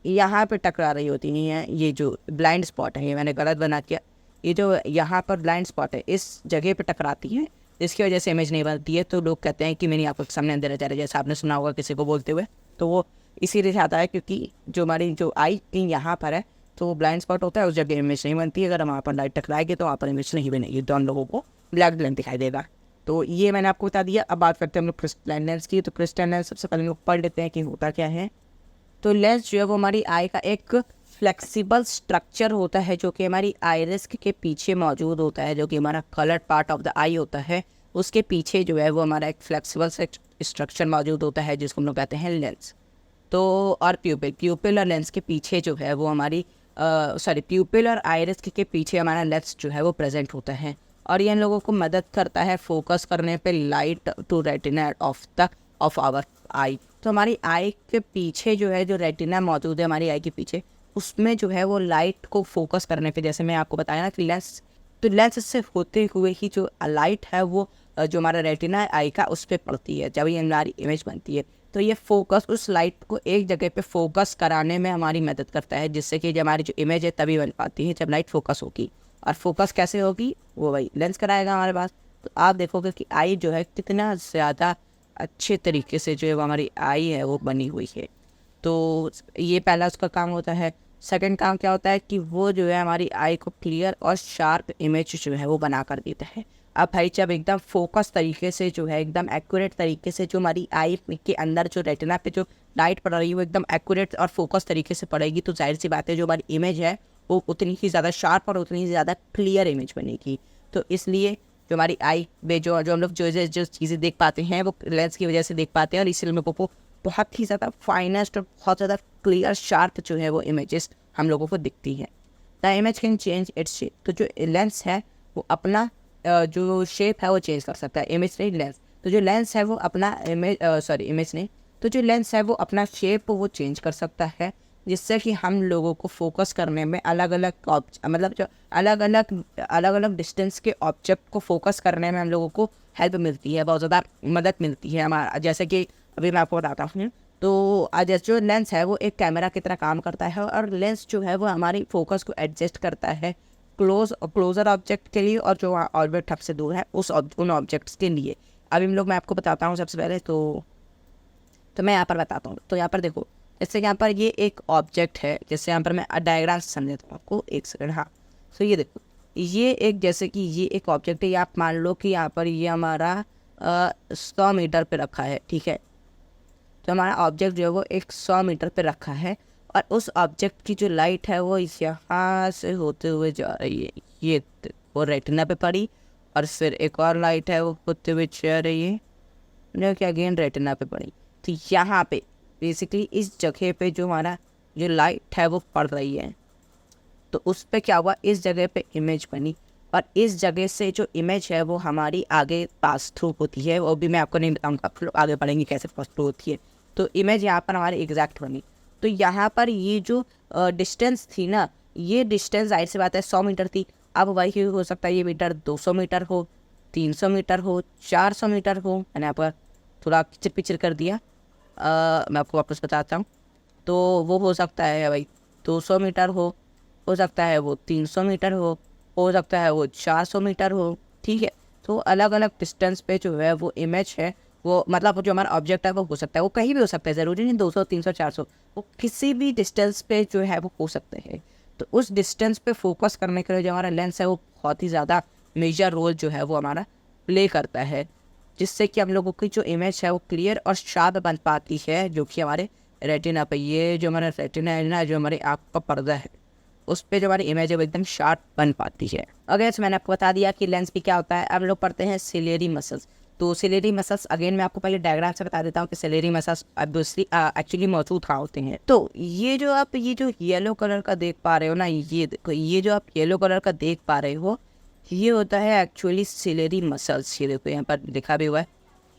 यहाँ पे टकरा रही होती है, ये जो ब्लाइंड स्पॉट है, ये मैंने गलत बना किया, ये जो यहाँ पर ब्लाइंड स्पॉट है इस जगह पे टकराती है, इसकी वजह से इमेज नहीं बनती है। तो लोग कहते हैं कि मेरी आंखों के सामने अंधेरा जा रहा है, जैसे आपने सुना होगा किसी को बोलते हुए, तो वो इसीलिए आता है क्योंकि जो हमारी जो आई यहाँ पर है, तो वो ब्लाइंड स्पॉट होता है, उस जगह इमेज नहीं बनती है। अगर हम वहाँ पर लाइट टकराएंगे तो वहाँ पर इमेज नहीं बनेगी, तो हम लोगों को ब्लैक ब्लैंक दिखाई देगा। तो ये मैंने आपको बता दिया। अब बात करते हैं हम लोग क्रिस्टलाइन लेंस की। तो क्रिस्टलाइन लेंस सबसे पहले हम लोग पढ़ लेते हैं कि होता क्या है। तो लेंस जो है वो हमारी आई का एक फ्लेक्सिबल स्ट्रक्चर होता है जो कि हमारी आइरिस के पीछे मौजूद होता है, जो कि हमारा कलर्ड पार्ट ऑफ द आई होता है, उसके पीछे जो है वो हमारा एक फ्लेक्सिबल स्ट्रक्चर मौजूद होता है जिसको हम लोग कहते हैं लेंस। तो और प्यूपिल और लेंस के पीछे जो है वो हमारी प्यूपिल और आइरिस के पीछे हमारा लेंस जो है वो प्रेजेंट होता है, और ये इन लोगों को मदद करता है फोकस करने पे light to retina of our eye. तो हमारी आई के पीछे जो है जो रेटिना मौजूद है हमारी आई के पीछे, उसमें जो है वो लाइट को फोकस करने पे, जैसे मैं आपको बताया ना कि लेंस से होते हुए ही जो लाइट है वो जो हमारा रेटिना आई का उस पर पड़ती है जब ये हमारी इमेज बनती है। तो ये फोकस उस लाइट को एक जगह पे फोकस कराने में हमारी मदद करता है, जिससे कि जब हमारी जो इमेज है तभी बन पाती है जब लाइट फोकस होगी। और फोकस कैसे होगी वो भाई लेंस कराएगा हमारे पास। तो आप देखोगे कि आई जो है कितना ज़्यादा अच्छे तरीके से जो है वो हमारी आई है वो बनी हुई है। तो ये पहला उसका काम होता है। सेकंड काम क्या होता है कि वो जो है हमारी आई को क्लियर और शार्प इमेज जो है वो बना कर देता है। अब भाई जब एकदम फोकस तरीके से जो है एकदम एक्यूरेट तरीके से जो हमारी आई के अंदर जो रेटिना पे जो लाइट पड़ रही है वो एकदम एक्यूरेट और फोकस तरीके से पड़ेगी, तो जाहिर सी बात है जो हमारी इमेज है वो उतनी ही ज़्यादा शार्प और उतनी ही ज़्यादा क्लियर इमेज बनेगी। तो इसलिए जो हमारी आई में जो हम लोग जो चीज़ें देख पाते हैं वो लेंस की वजह से देख पाते हैं, और इसलिए मेरे को बहुत ही ज़्यादा फाइनेस्ट और बहुत ज़्यादा क्लियर शार्प जो है वो इमेजेस हम लोगों को दिखती है। The image can change its shape. तो जो लेंस है वो अपना जो शेप है वो चेंज कर सकता है, इमेज नहीं लेंस। तो जो लेंस है वो अपना इमेज नहीं, तो जो लेंस है वो अपना शेप वो चेंज कर सकता है, जिससे कि हम लोगों को फोकस करने में अलग अलग डिस्टेंस के ऑब्जेक्ट को फोकस करने में हम लोगों को हेल्प मिलती है, बहुत ज़्यादा मदद मिलती है हमारा। जैसे कि अभी मैं आपको बताता हूँ, तो जैसे जो लेंस है वो एक कैमरा की तरह काम करता है, और लेंस जो है वो हमारी फोकस को एडजस्ट करता है क्लोजर ऑब्जेक्ट के लिए, और जो ऑब्जेक्ट हमसे दूर है उन ऑब्जेक्ट्स के लिए। अभी मैं आपको बताता हूँ सबसे पहले तो मैं यहाँ पर बताता हूँ। तो यहाँ पर देखो, जैसे यहाँ पर ये एक ऑब्जेक्ट है, जैसे यहाँ पर मैं डायग्राम से समझाता हूँ आपको, एक सेकंड। हाँ, तो ये देखो, ये एक जैसे कि ये एक ऑब्जेक्ट है, आप मान लो कि यहाँ पर ये हमारा 100 मीटर पे रखा है, ठीक है। तो हमारा ऑब्जेक्ट जो है वो 100 मीटर पे रखा है, और उस ऑब्जेक्ट की जो लाइट है वो यहाँ से होते हुए जा रही है, ये वो रेटिना पे पड़ी, और फिर एक और लाइट है वो होते हुए जा रही है जो कि अगेन रेटिना पे पड़ी। तो यहाँ पे बेसिकली इस जगह पे जो हमारा जो लाइट है वो पड़ रही है, तो उस पर क्या हुआ, इस जगह पे इमेज बनी, और इस जगह से जो इमेज है वो हमारी आगे पास थ्रू होती है। वो भी मैं आपको नहीं बताऊँगा, आप लोग आगे पढ़ेंगे कैसे पास थ्रू होती है। तो इमेज यहाँ पर हमारी एग्जैक्ट बनी। तो यहाँ पर ये जो डिस्टेंस थी ना, ये डिस्टेंस जाहिर सी बात है 100 मीटर थी। अब वही हो सकता है ये मीटर 200 मीटर हो, 300 मीटर हो, 400 मीटर हो। मैंने आपको थोड़ा किचर पिचर कर दिया, मैं आपको वापस बताता हूँ। तो वो हो सकता है भाई 200 मीटर हो सकता है वो 300 मीटर हो सकता है वो 400 मीटर हो, ठीक है। तो अलग अलग डिस्टेंस पे जो है वो इमेज है वो, मतलब जो हमारा ऑब्जेक्ट है वो हो सकता है, वो कहीं भी हो सकता है, ज़रूरी नहीं 200 300 400, वो किसी भी डिस्टेंस पे जो है वो हो सकते हैं। तो उस डिस्टेंस पे फोकस करने के लिए जो हमारा लेंस है वो बहुत ही ज़्यादा मेजर रोल जो है वो हमारा प्ले करता है, जिससे कि हम लोगों की जो इमेज है वो क्लियर और शार्प बन पाती है, जो कि हमारे रेटिना पे, ये जो हमारा रेटिना है ना, जो हमारी आँख का पर्दा है, उस पर जो हमारी इमेज है वो एकदम शार्प बन पाती है। अगर मैंने आपको बता दिया कि लेंस भी क्या होता है। अब लोग पढ़ते हैं सिलेरी मसल्स। तो सिलेरी मसल्स अगेन मैं आपको पहले डायग्राम से बता देता हूँ कि सिलेरी मसल्स दूसरी एक्चुअली मौजूद कहाँ होते हैं। तो ये जो आप ये जो येलो कलर का देख पा रहे हो ना, ये देखो, ये जो आप येलो कलर का देख पा रहे हो, ये होता है एक्चुअली सिलेरी मसल्स। ये देखो यहाँ पर लिखा भी हुआ है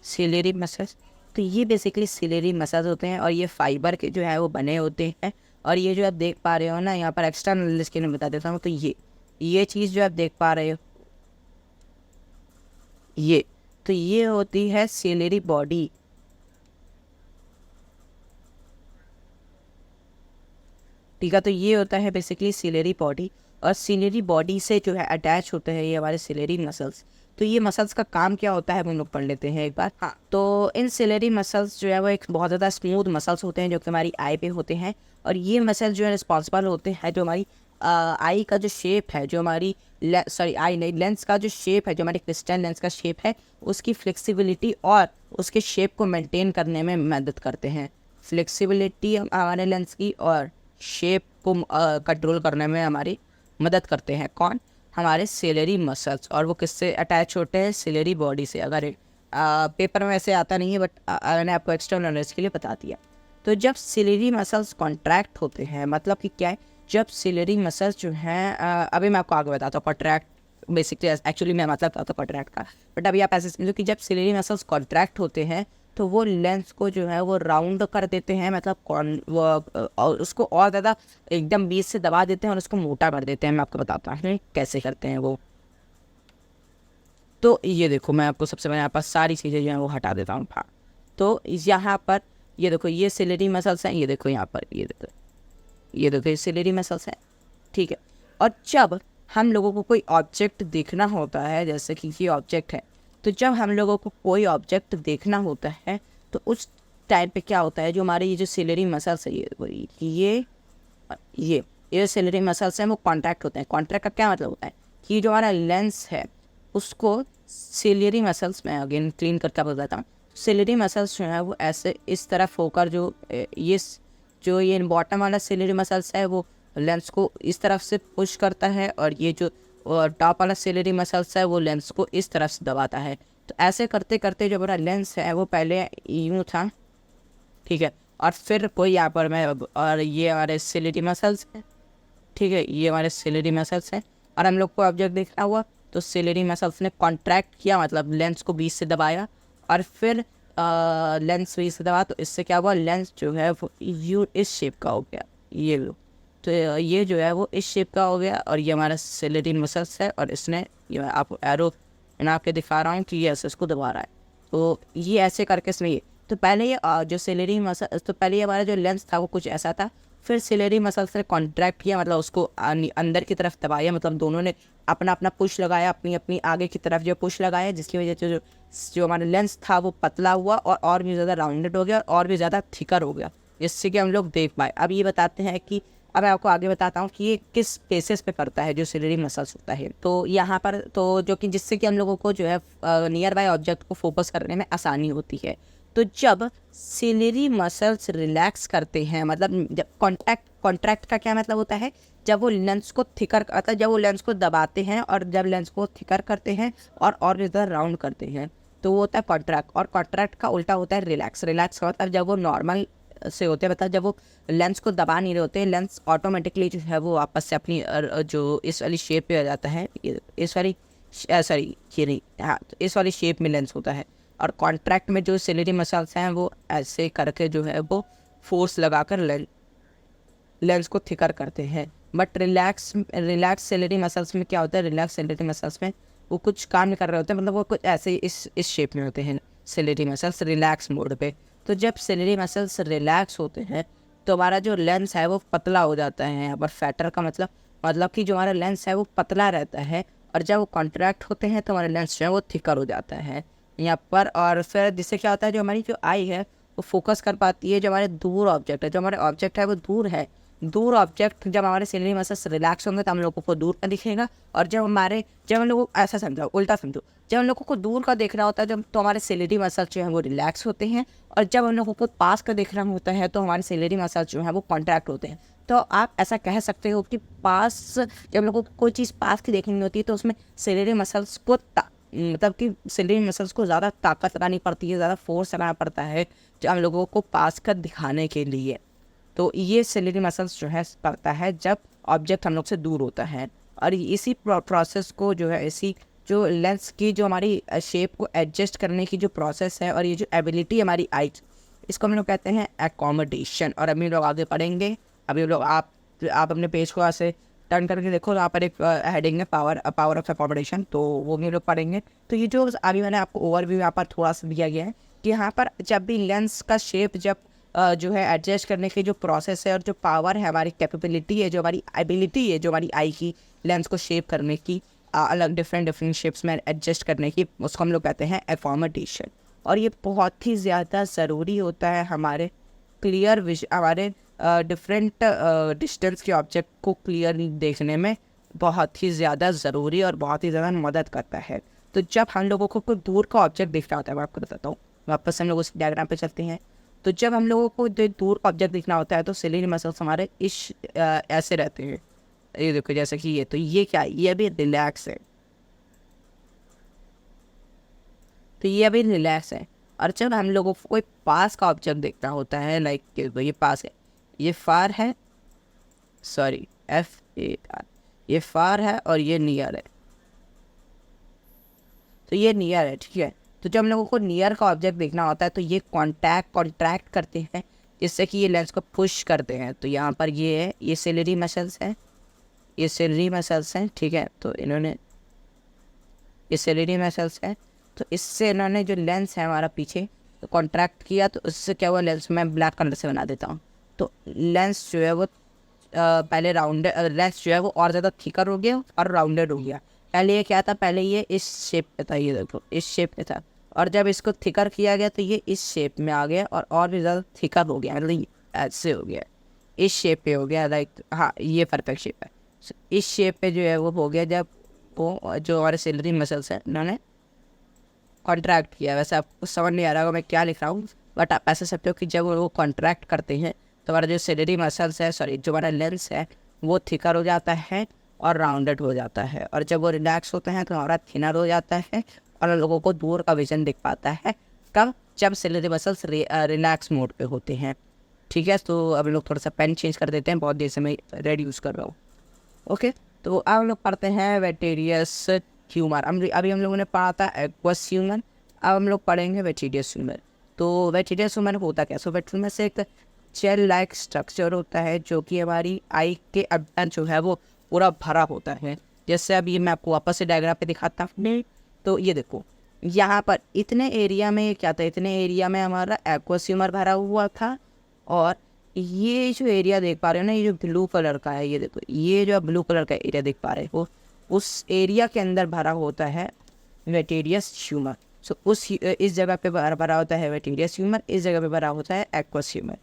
सिलेरी मसल्स। तो ये बेसिकली सिलेरी मसल्स होते हैं, और ये फाइबर के जो है वो बने होते हैं। और ये जो आप देख पा रहे हो ना, यहाँ पर एक्सटर्नल इसके में बता देता हूँ। तो ये चीज़ जो आप देख पा रहे हो, ये होती है सिलेरी बॉडी। ठीक है, तो ये होता है बेसिकली सिलेरी बॉडी, और सिलेरी बॉडी से जो है अटैच होते हैं ये हमारे सिलेरी मसल्स। तो ये मसल्स का काम क्या होता है हम लोग पढ़ लेते हैं एक बार। हाँ, तो इन सिलेरी मसल्स जो है वो एक बहुत ज़्यादा स्मूथ मसल्स होते हैं जो कि हमारी आई पे होते हैं, और ये मसल्स जो है रिस्पॉन्सिबल होते हैं जो हमारी आई का जो शेप है, जो हमारी आई नहीं, लेंस का जो शेप है, जो हमारी क्रिस्टल लेंस का शेप है, उसकी फ्लेक्सिबिलिटी और उसके शेप को मेंटेन करने में मदद करते हैं। फ्लेक्सिबिलिटी हमारे लेंस की और शेप को कंट्रोल करने में हमारी मदद करते हैं। कौन? हमारे सिलेरी मसल्स। और वो किससे अटैच होते हैं? सिलेरी बॉडी से। अगर पेपर में ऐसे आता नहीं है बट मैंने आपको एक्स्ट्रा नॉलेज के लिए बता दिया। तो जब सिलेरी मसल्स कॉन्ट्रैक्ट होते हैं, मतलब कि क्या है, जब सिलेरी मसल्स जो हैं अभी मैं आपको आगे बताता हूँ कॉन्ट्रैक्ट बेसिकली एक्चुअली मैं मतलब बताता हूँ कॉन्ट्रैक्ट का, बट अभी आप ऐसे समझो कि जब सिलेरी मसल्स कॉन्ट्रैक्ट होते हैं तो वो लेंस को जो है वो राउंड कर देते हैं, मतलब वो और उसको और ज़्यादा एकदम बीच से दबा देते हैं और उसको मोटा कर देते हैं। मैं आपको बताता हूँ कैसे करते हैं वो। तो ये देखो, मैं आपको सबसे पहले यहाँ पर सारी चीज़ें जो हैं वो हटा देता हूँ। हाँ, तो यहाँ पर ये देखो, ये सिलेरी मसल्स हैं, ये देखो यहाँ पर, ये देखो, ये देखो, ये सिलेरी मसल्स हैं, ठीक है। और जब हम लोगों को कोई ऑब्जेक्ट देखना होता है, जैसे कि ये ऑब्जेक्ट है, तो जब हम लोगों को कोई ऑब्जेक्ट देखना होता है तो उस टाइम पे क्या होता है, जो हमारे ये जो सिलेरी मसल्स है, ये सिलेरी मसल्स हैं, वो कॉन्ट्रैक्ट होते हैं। कॉन्ट्रैक्ट का क्या मतलब होता है कि जो हमारा लेंस है उसको सिलेरी मसल्स में अगेन क्लीन करके आपको बताता हूँ। सिलेरी मसल्स जो है वो ऐसे इस तरफ होकर ये बॉटम वाला सिलेरी मसल्स है वो लेंस को इस तरफ से पुश करता है, और ये जो टॉप वाला सिलेरी मसल्स है वो लेंस को इस तरफ से दबाता है। तो ऐसे करते करते जो हमारा लेंस है वो पहले यूँ था, ठीक है, और फिर कोई यहाँ पर मैं, और ये हमारे सिलेरी मसल्स हैं, ठीक है, ये हमारे सिलेरी मसल्स हैं, और हम लोग को ऑब्जेक्ट देखना हुआ तो सिलेरी मसल्स ने कॉन्ट्रैक्ट किया, मतलब लेंस को बीच से दबाया, और फिर लेंस बीच से दबा तो इससे क्या हुआ, लेंस जो है वो इस शेप का हो गया, ये लो। तो ये जो है वो इस शेप का हो गया, और ये हमारा सिलेरी मसल्स है, और इसने ये आप एरो बना के दिखा रहा हूँ कि ये ऐसे इसको दबा रहा है। तो ये ऐसे करके इसमें ये, तो पहले ये जो सिलेरी मसल, तो पहले ये हमारा जो लेंस था वो कुछ ऐसा था, फिर सिलेरी मसल्स ने कॉन्ट्रैक्ट किया, मतलब उसको अंदर की तरफ दबाया, मतलब दोनों ने अपना अपना पुश लगाया, अपनी अपनी आगे की तरफ जो पुश लगाया, जिसकी वजह से जो हमारा लेंस था वो पतला हुआ और भी ज़्यादा राउंडेड हो गया और भी ज़्यादा थिकर हो गया, जिससे कि हम लोग देख पाए। अब ये बताते हैं कि, अब मैं आपको आगे बताता हूँ कि ये किस बेसिस पे करता है जो सिलेरी मसल्स होता है। तो यहाँ पर तो जो कि जिससे कि हम लोगों को जो है नियर बाय ऑब्जेक्ट को फोकस करने में आसानी होती है। तो जब सिलेरी मसल्स रिलैक्स करते हैं, मतलब जब कॉन्ट्रैक्ट का क्या मतलब होता है, जब वो लेंस को थिकर, अर्थात जब वो लेंस को दबाते हैं और जब लेंस को थिकर करते हैं और भी ज़्यादा राउंड करते हैं, तो वो होता है कॉन्ट्रैक्ट। और कॉन्ट्रैक्ट का उल्टा होता है रिलैक्स। रिलैक्स का मतलब जब वो नॉर्मल से होते हैं, मतलब जब वो लेंस को दबा नहीं रहे होते, लेंस ऑटोमेटिकली जो है वो वापस से अपनी जो इस वाली शेप पे आ जाता है, इस वाली सॉरी ये नहीं, हाँ, तो इस वाली शेप में लेंस होता है। और कॉन्ट्रैक्ट में जो सिलेरी मसल्स हैं वो ऐसे करके जो है वो फोर्स लगाकर लेंस को थिकर करते हैं। बट रिलैक्स सिलेरी मसल्स में क्या होता है, रिलैक्स सिलेरी मसल्स में वो कुछ काम नहीं कर रहे होते, मतलब वो कुछ ऐसे इस शेप में होते हैं सिलेरी मसल्स रिलैक्स मोड पे। तो जब सिलेरी मसल्स रिलैक्स होते हैं तो हमारा जो लेंस है वो पतला हो जाता है। यहाँ पर फैटर का मतलब कि जो हमारा लेंस है वो पतला रहता है, और जब वो कॉन्ट्रैक्ट होते हैं तो हमारा लेंस जो है वो थिकर हो जाता है यहाँ पर। और फिर जिससे क्या होता है, जो हमारी जो आई है वो फोकस कर पाती है जो हमारे दूर ऑब्जेक्ट है, जो हमारे ऑब्जेक्ट है वो दूर है। दूर ऑब्जेक्ट जब हमारे सिलेरी मसल्स रिलैक्स होंगे तो हम लोगों को दूर का दिखेगा, और जब हम लोगों को ऐसा समझो, उल्टा समझो, जब हम लोगों को दूर का देखना होता है जब तो हमारे सिलेरी मसल्स जो है वो रिलैक्स होते हैं, और जब हम लोगों को पास का देखना होता है तो हमारे सिलेरी मसल्स जो है वो कॉन्ट्रैक्ट होते हैं। तो आप ऐसा कह सकते हो कि पास, जब हम लोगों को कोई चीज़ पास की देखनी होती है तो उसमें सिलेरी मसल्स को मतलब कि सिलेरी मसल्स को ज़्यादा ताकत लगानी पड़ती है, ज़्यादा फोर्स लगाना पड़ता है जो हम लोगों को पास कर दिखाने के लिए। तो ये सिलेरी मसल्स जो है करता है जब ऑब्जेक्ट हम लोग से दूर होता है। और इसी प्रोसेस को जो है, इसी जो लेंस की जो हमारी शेप को एडजस्ट करने की जो प्रोसेस है और ये जो एबिलिटी हमारी आई, इसको हम लोग कहते हैं एकोमोडेशन। और अभी लोग आगे पढ़ेंगे। अभी लोग आप अपने पेज को ऐसे टर्न करके देखो, यहाँ पर एक हेडिंग है पावर ऑफ एकोमोडेशन, तो वो भी लोग पढ़ेंगे। तो ये जो अभी मैंने आपको ओवरव्यू यहाँ पर थोड़ा सा दिया गया है कि यहाँ पर जब भी लेंस का शेप जब जो है एडजस्ट करने की जो प्रोसेस है और जो पावर है, हमारी कैपेबिलिटी है, जो हमारी एबिलिटी है, जो हमारी आई की लेंस को शेप करने की, अलग डिफरेंट शेप्स में एडजस्ट करने की, उसको हम लोग कहते हैं एकोमोडेशन। और ये बहुत ही ज़्यादा ज़रूरी होता है हमारे क्लियर हमारे डिफरेंट डिस्टेंस के ऑब्जेक्ट को क्लियर देखने में बहुत ही ज़्यादा ज़रूरी और बहुत ही ज़्यादा मदद करता है। तो जब हम लोगों को कोई दूर का ऑब्जेक्ट देखना होता है, मैं आपको बताता हूँ, वापस हम लोग उस डायग्राम पे चलते हैं। तो जब हम लोगों को दूर ऑब्जेक्ट दिखना होता है तो सिलियरी मसल्स हमारे ऐसे रहते हैं, ये देखो जैसे कि ये, तो ये क्या है, ये अभी रिलैक्स है, तो ये अभी रिलैक्स है। और जब हम लोगों को कोई पास का ऑब्जेक्ट देखना होता है, लाइक ये पास है, ये फार है, सॉरी FAR, ये फार है और ये नियर है, तो ये नियर है, ठीक है। तो जब हम लोगों को नियर का ऑब्जेक्ट देखना होता है तो ये कॉन्ट्रैक्ट करते हैं जिससे कि ये लेंस को पुश करते हैं। तो यहाँ पर ये है, ये सिलियरी मसल्स है, ये सिलियरी मसल्स हैं, ठीक है। तो इन्होंने, ये सिलियरी मसल्स है, तो इससे इन्होंने जो लेंस है हमारा पीछे तो कॉन्ट्रैक्ट किया, तो उससे क्या हुआ, लेंस मैं ब्लैक कलर से बना देता हूँ। तो लेंस जो है वो पहले राउंडेड, लेंस जो है वो और ज़्यादा थिकर हो गया और राउंडेड हो गया। पहले ये क्या था, पहले ये इस शेप में था, ये देखो इस शेप में था, और जब इसको थिकर किया गया तो ये इस शेप में आ गया और भी ज़्यादा थिकर हो गया, मतलब ऐसे हो गया, इस शेप पे हो गया, लाइक हाँ ये परफेक्ट शेप है। इस शेप पे जो है वो हो गया जब वो जो हमारे सिलियरी मसल्स हैं उन्होंने कॉन्ट्रैक्ट किया। वैसे आपको समझ नहीं आ रहा होगा मैं क्या लिख रहा हूँ, बट आप ऐसे सकते हो कि जब वो कॉन्ट्रैक्ट करते हैं तो हमारा जो सिलियरी मसल्स है, सॉरी जो हमारा लेंस है वो थिकर हो जाता है और राउंडेड हो जाता है, और जब वो रिलैक्स होते हैं तो हमारा थिनर हो जाता है और लोगों को दूर का विजन दिख पाता है। कब, जब सिलियरी मसल्स रिलैक्स मोड पे होते हैं, ठीक है। तो अब लोग थोड़ा सा पेन चेंज कर देते हैं, बहुत देर से मैं रेड यूज़ कर रहा हूँ। ओके, तो अब हम लोग पढ़ते हैं वेटेरियस ह्यूमर। अभी हम लोगों ने पढ़ा था एक्वस ह्यूमर, अब हम लोग पढ़ेंगे वेटेरियस ह्यूमर। तो वेटेरियस ह्यूमर होता क्या, सो वेटेरियस से एक जेल लाइक स्ट्रक्चर होता है जो कि हमारी आई के अंदर जो है वो पूरा भरा होता है। जैसे अभी मैं आपको वापस से डायग्राम पे दिखाता हूँ, तो ये देखो यहाँ पर इतने एरिया में क्या था, इतने एरिया में हमारा एक्वस ह्यूमर भरा हुआ था, और ये जो एरिया देख पा रहे हो ना, ये जो ब्लू कलर का है, ये देखो ये जो ब्लू कलर का एरिया देख पा रहे हो, उस एरिया के अंदर भरा होता है वेटेरियस ह्यूमर। सो इस जगह पे भरा होता है वेटेरियस ह्यूमर, इस जगह पे भरा होता है एक्वस ह्यूमर।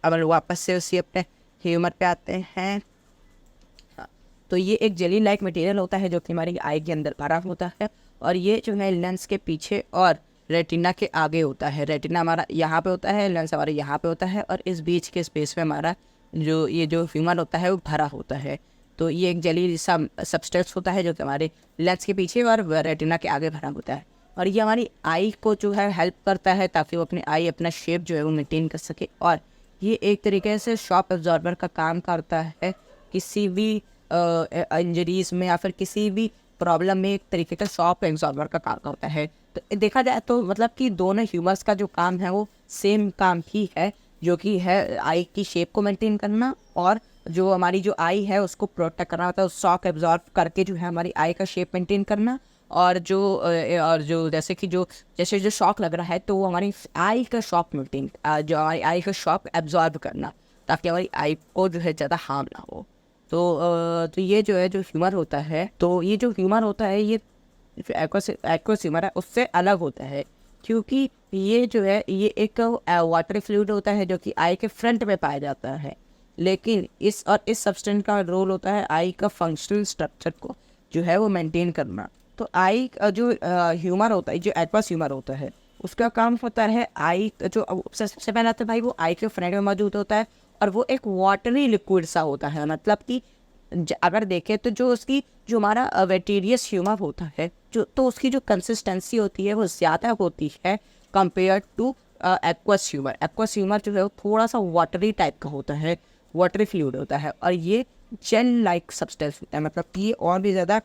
अब हम वापस से उसी अपने ह्यूमर पे आते हैं। तो ये एक जेली लाइक मटेरियल होता है जो कि हमारी आई के अंदर भरा होता है, और ये जो है लेंस के पीछे और रेटिना के आगे होता है। रेटिना हमारा यहाँ पे होता है, लेंस हमारे यहाँ पे होता है, और इस बीच के स्पेस में हमारा ये जो ह्यूमर होता है वो भरा होता है। तो ये एक जेली सबस्टेंस होता है जो कि हमारे लेंस के पीछे और रेटिना के आगे भरा होता है, और ये हमारी आई को जो है हेल्प करता है ताकि वो अपनी आई अपना शेप जो है वो मेंटेन कर सके। और ये एक तरीके से शॉक एब्जॉर्बर का काम करता है किसी भी इंजरीज में या फिर किसी भी प्रॉब्लम में, एक तरीके का शॉक एब्जॉर्बर का काम होता है। तो देखा जाए तो मतलब कि दोनों ह्यूमर्स का जो काम है वो सेम काम ही है, जो कि है आई की शेप को मेंटेन करना, और जो हमारी जो आई है उसको प्रोटेक्ट करना होता है, शॉक एब्जॉर्ब करके जो है हमारी आई का शेप मेंटेन करना। और जो जैसे कि जो शॉक लग रहा है तो वो हमारी आई का शॉक मेंटेन, जो हमारी आई का शॉक एब्जॉर्ब करना, ताकि हमारी आई को जो है ज़्यादा हार्म ना हो। तो ये जो है जो ह्यूमर होता है, तो ये जो ह्यूमर होता है ये जो एक्वस ह्यूमर है उससे अलग होता है, क्योंकि ये जो है ये एक वाटर फ्लूइड होता है जो कि आई के फ्रंट में पाया जाता है। लेकिन इस सब्सटेंस का रोल होता है आई का फंक्शनल स्ट्रक्चर को जो है वो मेंटेन करना। तो आई जो ह्यूमर होता है, जो एक्वस ह्यूमर होता है, उसका काम होता है आई जो सबसे पहला तो भाई वो आई के फ्रंट में मौजूद होता है, और वो एक वाटरी लिक्विड सा होता है। मतलब कि अगर देखें तो जो उसकी जो हमारा वेटेरियस ह्यूमर होता है जो, तो उसकी जो कंसिस्टेंसी होती है वो ज़्यादा होती है compare two aqueous humour. Aqueous humour जो है वो थोड़ा सा वाटरी टाइप का होता है, वाटरी फ्लूइड होता है, और ये जेल लाइक सब्सटेंस होता है, मतलब कि ये और भी ज़्यादा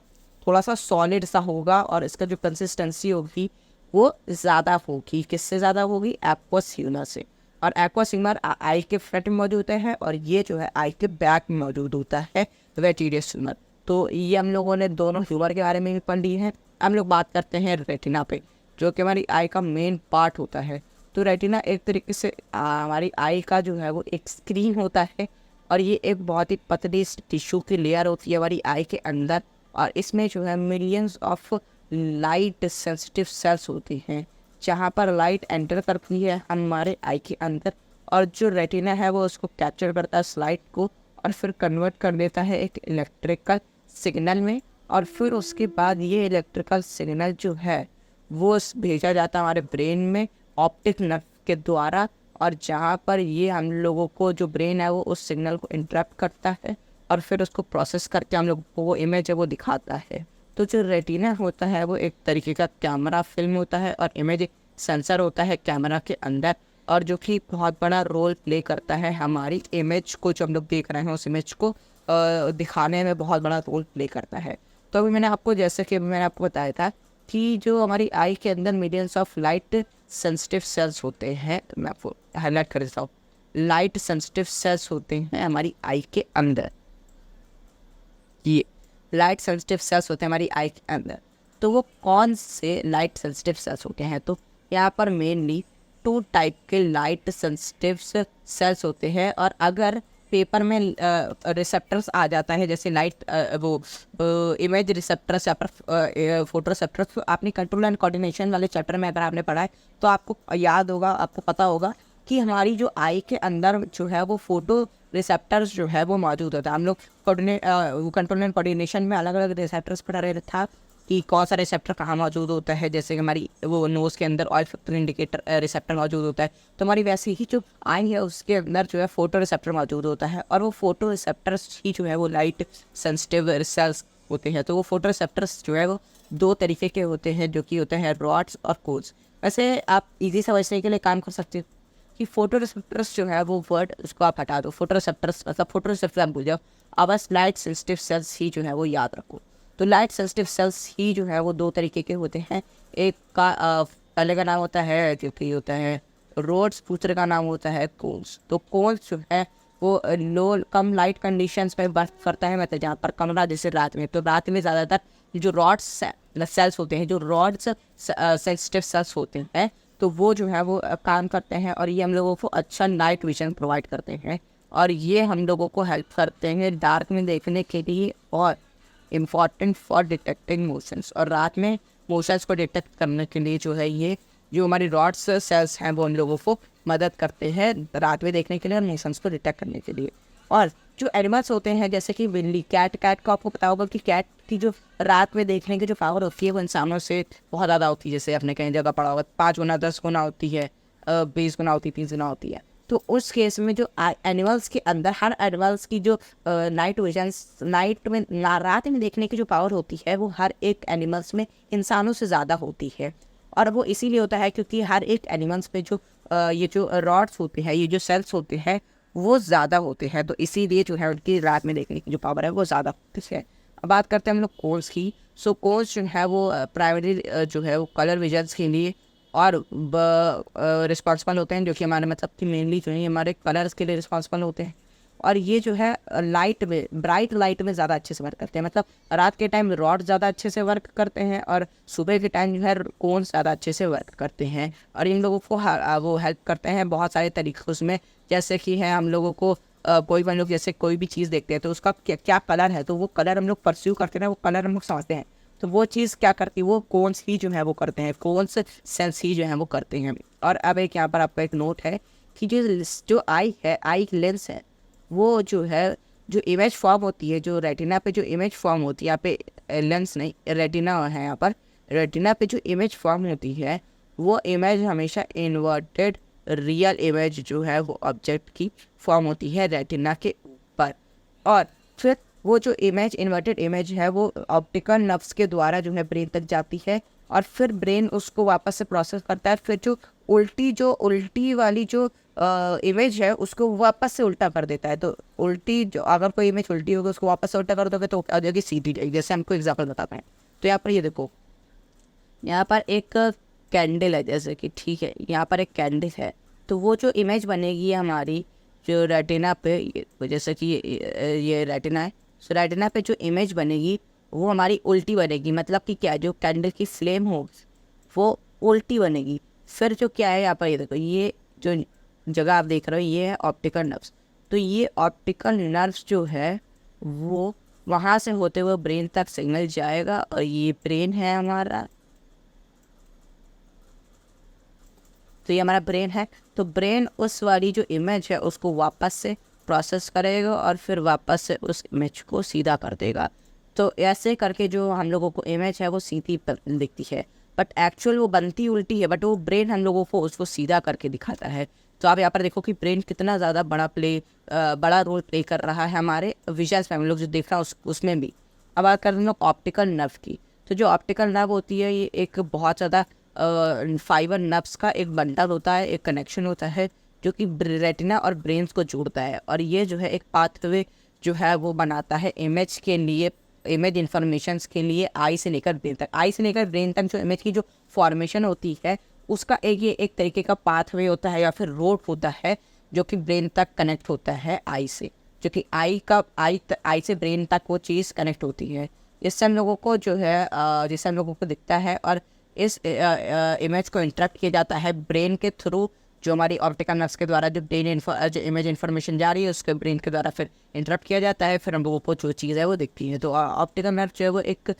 थोड़ा सा सॉलिड सा होगा, और इसका जो कंसिस्टेंसी होगी वो ज़्यादा होगी। किससे ज़्यादा होगी, एक्वस ह्यूमर से। और एक्वस ह्यूमर आई के फ्रंट में मौजूद होता है, और ये जो है आई के बैक में मौजूद होता है वेटेरियस ह्यूमर। तो ये हम लोगों ने दोनों ह्यूमर के बारे में भी पढ़ ली है। हम लोग बात करते हैं रेटिना पे, जो कि हमारी आई का मेन पार्ट होता है। तो रेटिना एक तरीके से हमारी आई का जो है वो एक स्क्रीन होता है, और ये एक बहुत ही पतली टिश्यू की लेयर होती है हमारी आई के अंदर, और इसमें जो है millions of light sensitive sales होती हैं, जहाँ पर लाइट एंटर करती है हमारे आई के अंदर, और जो रेटिना है वो उसको कैप्चर करता है इस लाइट को, और फिर कन्वर्ट कर देता है एक इलेक्ट्रिकल सिग्नल में, और फिर उसके बाद ये इलेक्ट्रिकल सिग्नल जो है वो भेजा जाता है हमारे ब्रेन में ऑप्टिक नर्व के द्वारा, और जहाँ पर ये हम लोगों को जो ब्रेन है वो उस सिग्नल को इंटरप्ट करता है और फिर उसको प्रोसेस करके हम लोग को वो इमेज है वो दिखाता है। तो जो रेटिना होता है वो एक तरीके का कैमरा फिल्म होता है और इमेज एक सेंसर होता है कैमरा के अंदर, और जो कि बहुत बड़ा रोल प्ले करता है हमारी इमेज को, जो हम लोग देख रहे हैं उस इमेज को दिखाने में बहुत बड़ा रोल प्ले करता है। तो अभी मैंने आपको, जैसे कि मैंने आपको बताया था कि जो हमारी आई के अंदर millions of light sensitive sales होते हैं, तो मैं आपको हाईलाइट कर देता हूँ, लाइट सेंसिटिव सेल्स होते हैं हमारी आई के अंदर। ये लाइट सेंसिटिव सेल्स होते हैं हमारी आई के अंदर। तो वो कौन से लाइट सेंसिटिव सेल्स होते हैं? तो यहाँ पर मेनली 2 टाइप के लाइट सेंसिटिव सेल्स होते हैं, और अगर पेपर में रिसेप्टर्स आ जाता है, जैसे लाइट इमेज रिसेप्टर्स या पर फोटो रिसेप्टर्स, तो आपने कंट्रोल एंड कोऑर्डिनेशन वाले चैप्टर में अगर आपने पढ़ा है तो आपको याद होगा, आपको पता होगा कि हमारी जो आई के अंदर जो है वो फोटो रिसेप्टर्स जो है वो मौजूद होता है। हम लोग कंट्रोल एंड कोऑर्डिनेशन में अलग अलग रिसेप्टर्स पढ़ा रहे था कि कौन सा रिसेप्टर कहाँ मौजूद होता है, जैसे कि हमारी वो नोज़ के अंदर ऑयल फैक्टर इंडिकेटर रिसेप्टर मौजूद होता है, तो हमारी वैसे ही जो आई है उसके अंदर जो है फोटो रिसेप्टर मौजूद होता है, और वो फोटो रिसेप्टर्स ही जो है वो लाइट सेंसिटिव सेल्स होते हैं। तो वो फोटो रिसेप्टर्स जो है वो 2 तरीके के होते हैं, जो कि होते हैं रॉड्स और कोन्स। वैसे आप इजी समझने के लिए काम कर सकते हो कि फोटो रिसेप्टर्स जो है वो वर्ड उसको आप हटा दो, फोटो रिसेप्टर्स मतलब फोटो रिसेप्टर आप भूल जाओ, अब बस लाइट सेंसिटिव सेल्स ही जो है वो याद रखो। तो लाइट सेंसिटिव सेल्स ही जो है वो 2 तरीके के होते हैं, एक का पहले का नाम होता है जो कि होता है रोड्स, दूसरे का नाम होता है कोन्स। तो कोन्स जो है वो लो कम लाइट कंडीशंस में वर्क करता है, मतलब जहाँ पर कमरा जैसे रात में, तो रात में ज़्यादातर जो रॉड्स सेल्स होते हैं, जो रॉड्स सेंसिटिव सेल्स होते हैं, तो वो जो है वो काम करते हैं, और ये हम लोगों को अच्छा नाइट विजन प्रोवाइड करते हैं, और ये हम लोगों को हेल्प करते हैं डार्क में देखने के लिए, और इम्पॉर्टेंट फॉर डिटेक्टिंग मोशंस, और रात में मोशंस को डिटेक्ट करने के लिए जो है ये जो हमारी रॉड्स सेल्स हैं वो उन लोगों को मदद करते हैं रात में देखने के लिए और मोशंस को डिटेक्ट करने के लिए। और जो एनिमल्स होते हैं जैसे कि बिल्ली, कैट को आपको पता होगा कि कैट की जो रात में देखने की जो पावर होती है वो इंसानों से बहुत ज़्यादा होती है। जैसे आपने कहीं जगह पढ़ा होगा 5 गुना 10 गुना होती है, 20 गुना होती है, 30 गुना होती है। तो उस केस में जो एनिमल्स के अंदर हर एनिमल्स की जो नाइट विजन, नाइट में रात में देखने की जो पावर होती है वो हर एक एनिमल्स में इंसानों से ज़्यादा होती है। और वो इसीलिए होता है क्योंकि हर एक एनिमल्स पे जो ये जो रॉड्स होते हैं, ये जो सेल्स होते हैं वो ज़्यादा होते हैं, तो इसीलिए जो है उनकी रात में देखने की जो पावर है वो ज़्यादा होती है। अब बात करते हैं हम लोग कोन्स की। सो कोन्स जो है वो प्राइमरी जो है वो कलर विजन्स के लिए और रिस्पॉन्सिबल होते हैं, जो कि हमारे मतलब कि मेनली जो है हमारे कलर्स के लिए रिस्पॉन्सिबल होते हैं। और ये जो है लाइट में, ब्राइट लाइट में ज़्यादा अच्छे से वर्क करते हैं, मतलब रात के टाइम रॉड ज़्यादा अच्छे से वर्क करते हैं और सुबह के टाइम जो है कोन्स ज़्यादा अच्छे से वर्क करते हैं। और इन लोगों को वो हेल्प करते हैं बहुत सारे तरीक़ों उसमें, जैसे कि है हम लोगों को कोई हम लोग जैसे कोई भी चीज़ देखते हैं तो उसका क्या कलर है, तो वो कलर हम लोग परस्यू करते हैं, वो कलर हम लोग समझते हैं, तो वो चीज़ क्या करती है, वो कोन्स ही जो है वो करते हैं, कोन्स सेंस ही जो है वो करते हैं। और अब एक यहाँ पर आपका एक नोट है कि जो आई है, आई लेंस है, वो जो है जो इमेज फॉर्म होती है, जो रेटिना पे जो इमेज फॉर्म होती है, यहाँ पे लेंस नहीं रेटिना है, यहाँ पर रेटिना पे जो इमेज फॉर्म होती है वो इमेज हमेशा इन्वर्टेड रियल इमेज जो है वो ऑब्जेक्ट की फॉर्म होती है रेटिना के ऊपर। और फिर वो जो इमेज इन्वर्टेड इमेज है वो ऑप्टिकल नर्व्स के द्वारा जो है ब्रेन तक जाती है, और फिर ब्रेन उसको वापस से प्रोसेस करता है, फिर जो उल्टी वाली जो इमेज है उसको वापस से उल्टा कर देता है। तो उल्टी जो अगर कोई इमेज उल्टी होगी उसको वापस से उल्टा कर दोगे तो आ जाएगी सीधी जाएगी। जैसे हमको एग्जाम्पल बताते हैं, तो यहाँ पर ये देखो, यहाँ पर एक कैंडल है, जैसे कि ठीक है यहाँ पर एक कैंडल है, तो वो जो इमेज बनेगी हमारी जो रेटिना पे, जैसे कि ये रेटिना है, सो रेटिना पे जो इमेज बनेगी वो हमारी उल्टी बनेगी, मतलब कि क्या, जो कैंडल की फ्लेम होगी वो उल्टी बनेगी। फिर जो क्या है यहाँ पर ये देखो, ये जो जगह आप देख रहे हो ये है ऑप्टिकल नर्व्स, तो ये ऑप्टिकल नर्व्स जो है वो वहाँ से होते हुए ब्रेन तक सिग्नल जाएगा, और ये ब्रेन है हमारा, तो ये हमारा ब्रेन है। तो ब्रेन उस वाली जो इमेज है उसको वापस से प्रोसेस करेगा और फिर वापस से उस इमेज को सीधा कर देगा। तो ऐसे करके जो हम लोगों को इमेज है वो सीधी दिखती है, बट एक्चुअल वो बनती उल्टी है, बट वो ब्रेन हम लोगों को उसको सीधा करके दिखाता है। तो आप यहाँ पर देखो कि ब्रेन कितना ज़्यादा बड़ा रोल प्ले कर रहा है हमारे विजुअल्स में, हम लोग जो देख रहे हैं उसमें भी। अब बात कर रहे हैं लोग ऑप्टिकल नर्व की। तो जो ऑप्टिकल नर्व होती है ये एक बहुत ज़्यादा फाइबर नर्व्स का एक बंडल होता है, एक कनेक्शन होता है जो कि रेटिना और ब्रेन्स को जोड़ता है। और ये जो है एक पाथवे जो है वो बनाता है इमेज के लिए, इमेज इन्फॉर्मेशंस के लिए आई से लेकर ब्रेन तक। आई से लेकर ब्रेन तक जो इमेज की जो फॉर्मेशन होती है उसका ये एक तरीके का पाथवे होता है या फिर रोड होता है जो कि ब्रेन तक कनेक्ट होता है आई से, जो कि आई से ब्रेन तक वो चीज़ कनेक्ट होती है। इससे हम लोगों को जो है जिससे हम लोगों को दिखता है और इस इमेज को इंटरप्ट किया जाता है ब्रेन के थ्रू, जो हमारी ऑप्टिकल नर्व्स के द्वारा जो जो इमेज इन्फॉर्मेशन जा रही है उसके ब्रेन के द्वारा फिर इंटरप्ट किया जाता है, फिर हम लोगों को जो चीज़ है वो दिखती है। तो ऑप्टिकल नर्व जो है वो एक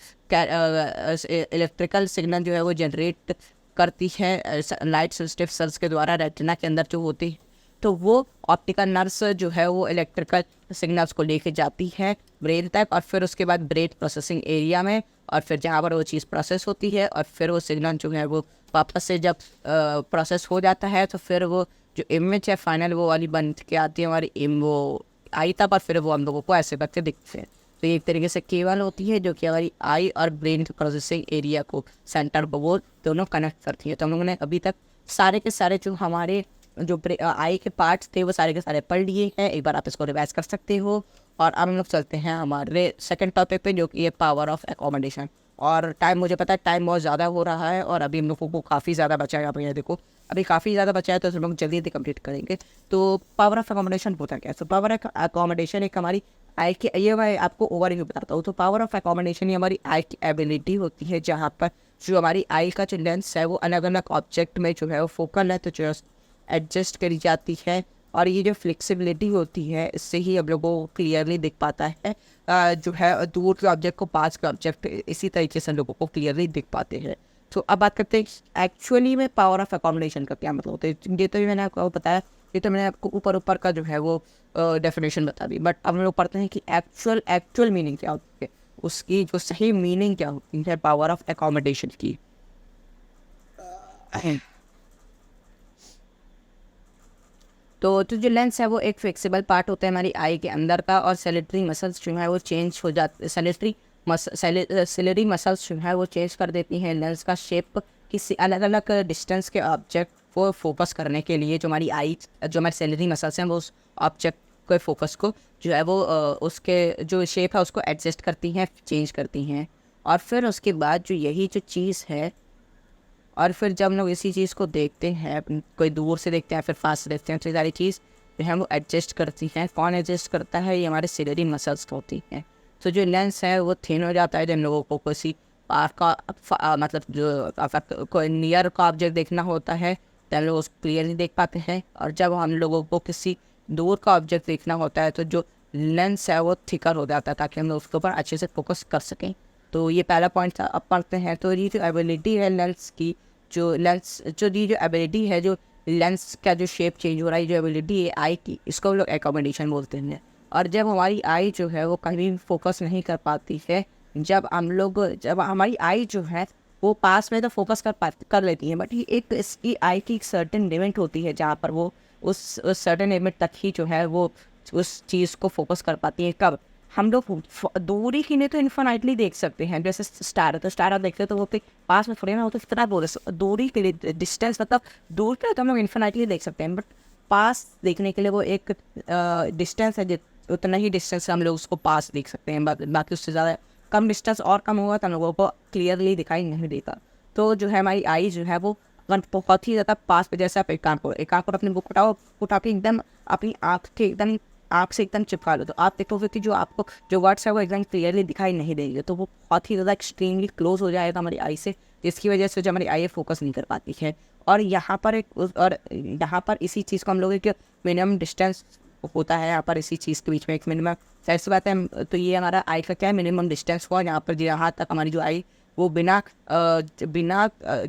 इलेक्ट्रिकल सिग्नल जो है वो जनरेट करती है लाइट सेंसिटिव सेल्स के द्वारा रेटिना के अंदर जो होती है। तो वो ऑप्टिकल नर्व्स जो है वो इलेक्ट्रिकल सिग्नल्स को लेके जाती है ब्रेन तक, और फिर उसके बाद ब्रेन प्रोसेसिंग एरिया में, और फिर जहाँ पर वो चीज़ प्रोसेस होती है और फिर वो सिग्नल जो है वो वापस से जब प्रोसेस हो जाता है तो फिर वो जो इमेज है फाइनल वो वाली बन के आती है हमारी वो आई तक, और फिर वो हम लोगों को ऐसे करके दिखते हैं। तो ये एक तरीके से केबल होती है जो कि हमारी आई और ब्रेन के प्रोसेसिंग एरिया को सेंटर को वो दोनों कनेक्ट करती है। तो हम लोगों ने अभी तक सारे के सारे जो हमारे जो आई के पार्ट्स थे वो सारे के सारे पढ़ लिए हैं, एक बार आप इसको रिवाइज कर सकते हो। और अब हम लोग चलते हैं हमारे सेकंड टॉपिक पे जो कि है पावर ऑफ एकोमोडेशन। और टाइम, मुझे पता है टाइम बहुत ज़्यादा हो रहा है और अभी हम लोगों को काफ़ी ज़्यादा बचा है। यहाँ पर देखो अभी काफ़ी ज़्यादा बचा है तो हम लोग जल्दी जल्दी कंप्लीट करेंगे। तो पावर ऑफ एकोमोडेशन होता क्या है? तो पावर ऑफ एकोमोडेशन एक हमारी आई की, ये मैं आपको ओवरव्यू बताता हूँ। तो पावर ऑफ एकोमोडेशन ये हमारी आई की एबिलिटी होती है जहाँ पर जो हमारी आई का जो लेंस है वो अलग अलग ऑब्जेक्ट में जो है वो फोकल है तो जो एडजस्ट करी जाती है। और ये जो फ्लेक्सिबिलिटी होती है इससे ही हम लोगों को क्लियरली दिख पाता है जो है दूर के ऑब्जेक्ट को पास के ऑब्जेक्ट, इसी तरीके से हम लोगों को क्लियरली दिख पाते हैं। तो अब बात करते हैं एक्चुअली में पावर ऑफ एकोमोडेशन का क्या मतलब होता है। ये तो मैंने आपको बताया, ये तो मैंने आपको ऊपर ऊपर का जो है वो डेफिनेशन बता दी, बट अब हम लोग पढ़ते हैं कि एक्चुअल मीनिंग क्या होती है, उसकी जो सही मीनिंग क्या होती है पावर ऑफ एकोमोडेशन की। तो जो लेंस है वो एक फ्लेक्सिबल पार्ट होता है हमारी आई के अंदर का, और सेलेटरी मसल्स जो है वो चेंज हो जाते, सेलेटरी मसल्स जो है वो चेंज कर देती हैं लेंस का शेप किसी अलग अलग डिस्टेंस के ऑब्जेक्ट को फोकस करने के लिए। जो हमारी आई, जो हमारी सेलेटरी मसल्स हैं वो उस ऑब्जेक्ट के फोकस को जो है वो उसके जो शेप है उसको एडजस्ट करती हैं, चेंज करती हैं। और फिर उसके बाद जो यही जो चीज़ है, और फिर जब हम लोग इसी चीज़ को देखते हैं, कोई दूर से देखते हैं फिर पास से देखते हैं, तो ये सारी चीज़ जो है वो एडजस्ट करती हैं। कौन एडजस्ट करता है? ये हमारे सेलेटरी मसल्स होती हैं। तो जो लेंस है वो थिन हो जाता है जब हम लोगों को किसी पार का मतलब जो कोई नियर का ऑब्जेक्ट देखना होता है तो हम लोग उसको क्लियरली देख पाते हैं, और जब हम लोगों को किसी दूर का ऑब्जेक्ट देखना होता है तो जो लेंस है वो थिकर हो जाता है ताकि हम लोग उसके ऊपर अच्छे से फोकस कर सकें। तो ये पहला पॉइंट था। अब पढ़ते हैं तो ये जो एबिलिटी है लेंस की, जो एबिलिटी है, जो लेंस का जो शेप चेंज हो रहा है, जो एबिलिटी है आई की, इसको हम लोग एकोमोडेशन बोलते हैं। और जब हमारी आई जो है वो कहीं भी फोकस नहीं कर पाती है, जब हमारी आई जो है वो पास में तो फोकस कर लेती है, बट एक इसकी आई की एक सर्टेन लिमिट होती है जहाँ पर वो उस सर्टेन लिमिट तक ही जो है वो उस चीज़ को फोकस कर पाती है। कब? हम लोग दूरी की नहीं तो इन्फिनिटली देख सकते हैं, जैसे स्टार है तो स्टार आप देखते हैं तो वो पास में थोड़ी ना हो, तो कितना बोल रहे दूरी के लिए डिस्टेंस, मतलब दूर के तो हम लोग इन्फिनिटली देख सकते हैं, बट पास देखने के लिए वो एक डिस्टेंस है, उतना ही डिस्टेंस हम लोग उसको पास देख सकते हैं, बाकी उससे ज़्यादा कम डिस्टेंस और कम होगा तो हम लोगों को क्लियरली दिखाई नहीं देता। तो जो है हमारी आई जो है वो अगर बहुत ही ज़्यादा पास पे, जैसे आप एक काम करो अपनी बुक उठा के एकदम अपनी आँख से एकदम चिपका लो, तो आप देखोगे कि जो आपको जो वर्ड्स है वो एकदम क्लियरली दिखाई नहीं देंगे, तो वो बहुत ही ज़्यादा एक्सट्रीमली क्लोज हो जाएगा हमारी आई से, जिसकी वजह से जो हमारी आई फोकस नहीं कर पाती है। और यहाँ पर इसी चीज़ को हम लोग एक मिनिमम डिस्टेंस होता है, यहाँ पर इसी चीज़ के बीच में एक मिनिमम, सही बात है। तो ये हमारा आई का क्या है, मिनिमम डिस्टेंस हुआ, यहाँ तक हमारी जो आई वो बिना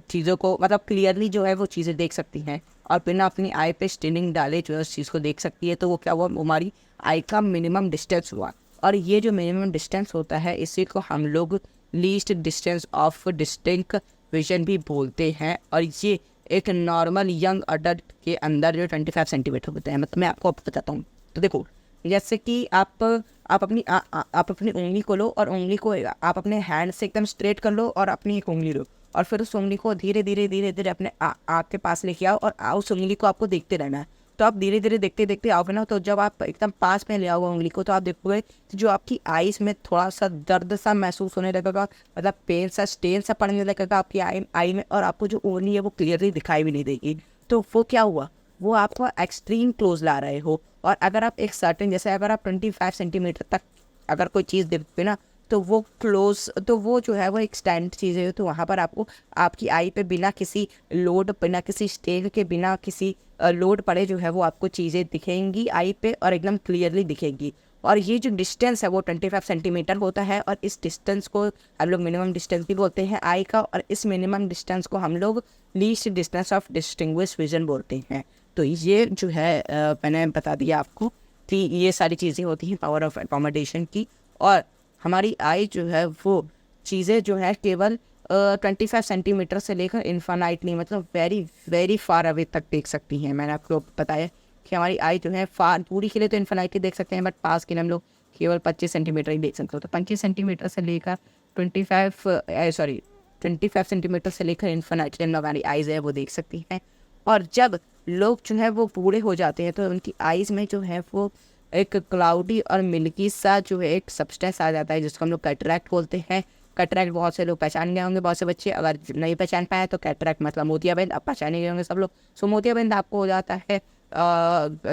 चीज़ों को, मतलब क्लियरली जो है वो चीज़ें देख सकती हैं और बिना अपनी आई पे स्टेनिंग डाले जो है उस चीज़ को देख सकती है। तो वो क्या हुआ, हमारी आई का मिनिमम डिस्टेंस हुआ। और ये जो मिनिमम डिस्टेंस होता है इसी को हम लोग least distance of distinct vision भी बोलते हैं। और ये एक नॉर्मल यंग अडल्ट के अंदर जो 25 सेंटीमीटर होते हैं। मतलब मैं आपको बताता हूँ। तो देखो, जैसे कि आप अपनी उंगली को लो और उंगली को आप अपने हैंड से एकदम स्ट्रेट कर लो और अपनी एक उंगली लो और फिर उस उंगली को धीरे धीरे अपने आँख के पास लेके आओ और उस उंगली को आपको देखते रहना है। तो आप धीरे धीरे देखते देखते आओगे ना, तो जब आप एकदम पास में ले आओगे उंगली को, तो आप देखोगे कि जो आपकी आईज में थोड़ा सा दर्द सा महसूस होने लगेगा, मतलब पेन सा स्टेन सा पड़ने लगेगा आपकी आई में, और आपको जो उंगली है वो क्लियरली दिखाई भी नहीं देगी। तो वो क्या हुआ, वो आपको एक्सट्रीम क्लोज ला रहे हो। और अगर आप एक सर्टेन, जैसे अगर आप 25 सेंटीमीटर तक अगर कोई चीज़ देखते ना, तो वो क्लोज, तो वो जो है वो एक स्टैंड चीज़ है। तो वहाँ पर आपको आपकी आई पे बिना किसी लोड, बिना किसी स्टेक के, बिना किसी लोड पड़े जो है वो आपको चीज़ें दिखेंगी आई पे और एकदम क्लियरली दिखेंगी। और ये जो डिस्टेंस है वो 25 सेंटीमीटर होता है, और इस डिस्टेंस को हम लोग मिनिमम डिस्टेंस भी बोलते हैं आई का, और इस मिनिमम डिस्टेंस को हम लोग least distance of distinguish vision बोलते हैं। तो ये जो है मैंने बता दिया आपको कि ये सारी चीज़ें होती हैं पावर ऑफ अकोमोडेशन की। और हमारी आई जो है वो चीज़ें जो है केवल 25 सेंटीमीटर से लेकर इन्फानाइटली, मतलब वेरी वेरी फार अवे तक देख सकती हैं। मैंने आपको बताया कि हमारी आई जो है फार दूरी के लिए तो इन्फानाइटली देख सकते हैं, बट पास के लिए हम लोग केवल 25 सेंटीमीटर ही देख सकते हो। तो 25 सेंटीमीटर से लेकर 25 सेंटीमीटर से लेकर इन्फानाइटली हमारी आइज़ है वो देख सकती हैं। और जब लोग जो है वो बूढ़े हो जाते हैं तो उनकी आइज़ में जो है वो एक क्लाउडी और मिल्की सा जो है एक सब्सटेंस आ जाता है, जिसको हम लोग कैटरैक्ट बोलते हैं। कैटरैक्ट बहुत से लोग पहचान गए होंगे, बहुत से बच्चे अगर नहीं पहचान पाए तो कैटरैक्ट मतलब मोतियाबिंद, अब पहचाने गए होंगे सब लोग। सो मोतियाबिंद आपको हो जाता है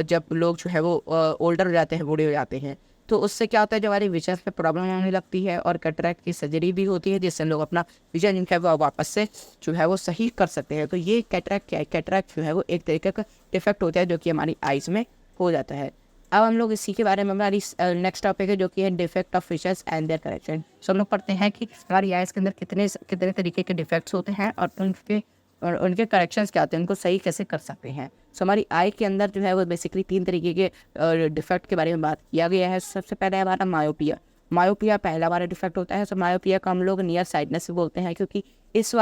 जब लोग जो है वो ओल्डर हो जाते हैं, बूढ़े हो जाते हैं। तो उससे क्या होता है, जो हमारी विजन में प्रॉब्लम आने लगती है, और कैटरैक्ट की सर्जरी भी होती है, जिससे लोग अपना विजन जो है वो वापस से जो है वो सही कर सकते हैं। तो ये कैटरैक्ट क्या है, कैटरैक्ट जो है वो एक तरीके का डिफेक्ट होता है जो कि हमारी आइज़ में हो जाता है। अब हम लोग इसी के बारे में, हमारी नेक्स्ट टॉपिक है जो कि है defect of features and their correction. So हम लोग पढ़ते हैं कि हमारी आइज़ के अंदर कितने कितने तरीके के डिफेक्ट्स होते हैं और उनके करेक्शंस क्या होते हैं, उनको सही कैसे कर सकते हैं। सो हमारी आई के अंदर जो है वो बेसिकली 3 तरीके के डिफेक्ट के बारे में बात किया गया है। सबसे पहले है हमारा मायोपिया। मायोपिया पहला हमारा डिफेक्ट होता है। सो मायोपिया को हम लोग नियर साइडनेस से बोलते हैं, क्योंकि इस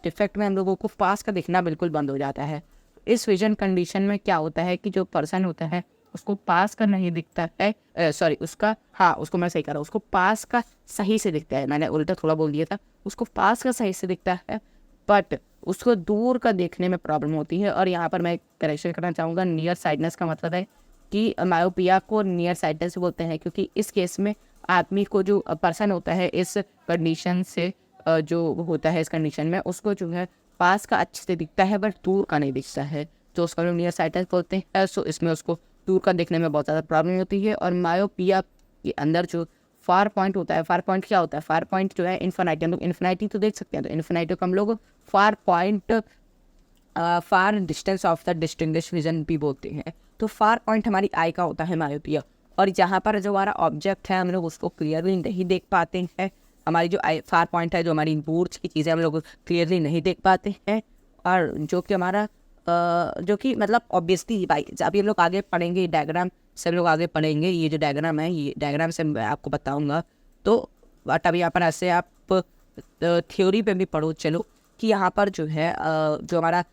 डिफेक्ट में हम लोगों को पास का दिखना बिल्कुल बंद हो जाता है। इस विजन कंडीशन में क्या होता है कि जो पर्सन होता है उसको पास का नहीं दिखता है, उसको मैं सही कर रहा हूँ, उसको पास का सही से दिखता है, मैंने उल्टा थोड़ा बोल दिया था। उसको पास का सही से दिखता है, बट उसको दूर का देखने में प्रॉब्लम होती है। और यहाँ पर मैं करेक्शन करना चाहूँगा, नियर साइडनेस का मतलब है कि मायोपिया को नियर साइडनेस बोलते हैं, क्योंकि इस केस में आदमी को, जो पर्सन होता है इस कंडीशन से जो होता है इस कंडीशन में, उसको जो है पास का अच्छे से दिखता है बट दूर का नहीं दिखता है, तो उसको लोग नियर साइडनेस बोलते हैं। सो इसमें उसको दूर का देखने में बहुत ज़्यादा प्रॉब्लम होती है। और मायोपिया के अंदर जो फार पॉइंट होता है, फार पॉइंट क्या होता है, फार पॉइंट जो है इन्फिनिटी, हम लोग इन्फिनिटी तो देख सकते हैं, तो इन्फिनिटी को हम लोग far point, far distance of the distinguish vision भी बोलते हैं। तो फार पॉइंट हमारी आई का होता है मायोपिया, और जहाँ पर जो हमारा ऑब्जेक्ट है हम लोग उसको क्लियरली नहीं देख पाते हैं। हमारी जो आई फार पॉइंट है, जो हमारी दूर की चीज़ें हम लोग क्लियरली नहीं देख पाते हैं। और जो कि हमारा जो कि मतलब ऑब्वियसली भाई, अभी हम लोग आगे पढ़ेंगे डायग्राम से, हम लोग आगे पढ़ेंगे ये जो डायग्राम है, ये डायग्राम से मैं आपको बताऊंगा। तो बट अभी यहाँ पर ऐसे आप थ्योरी पे भी पढ़ो चलो, कि यहाँ पर जो है जो हमारा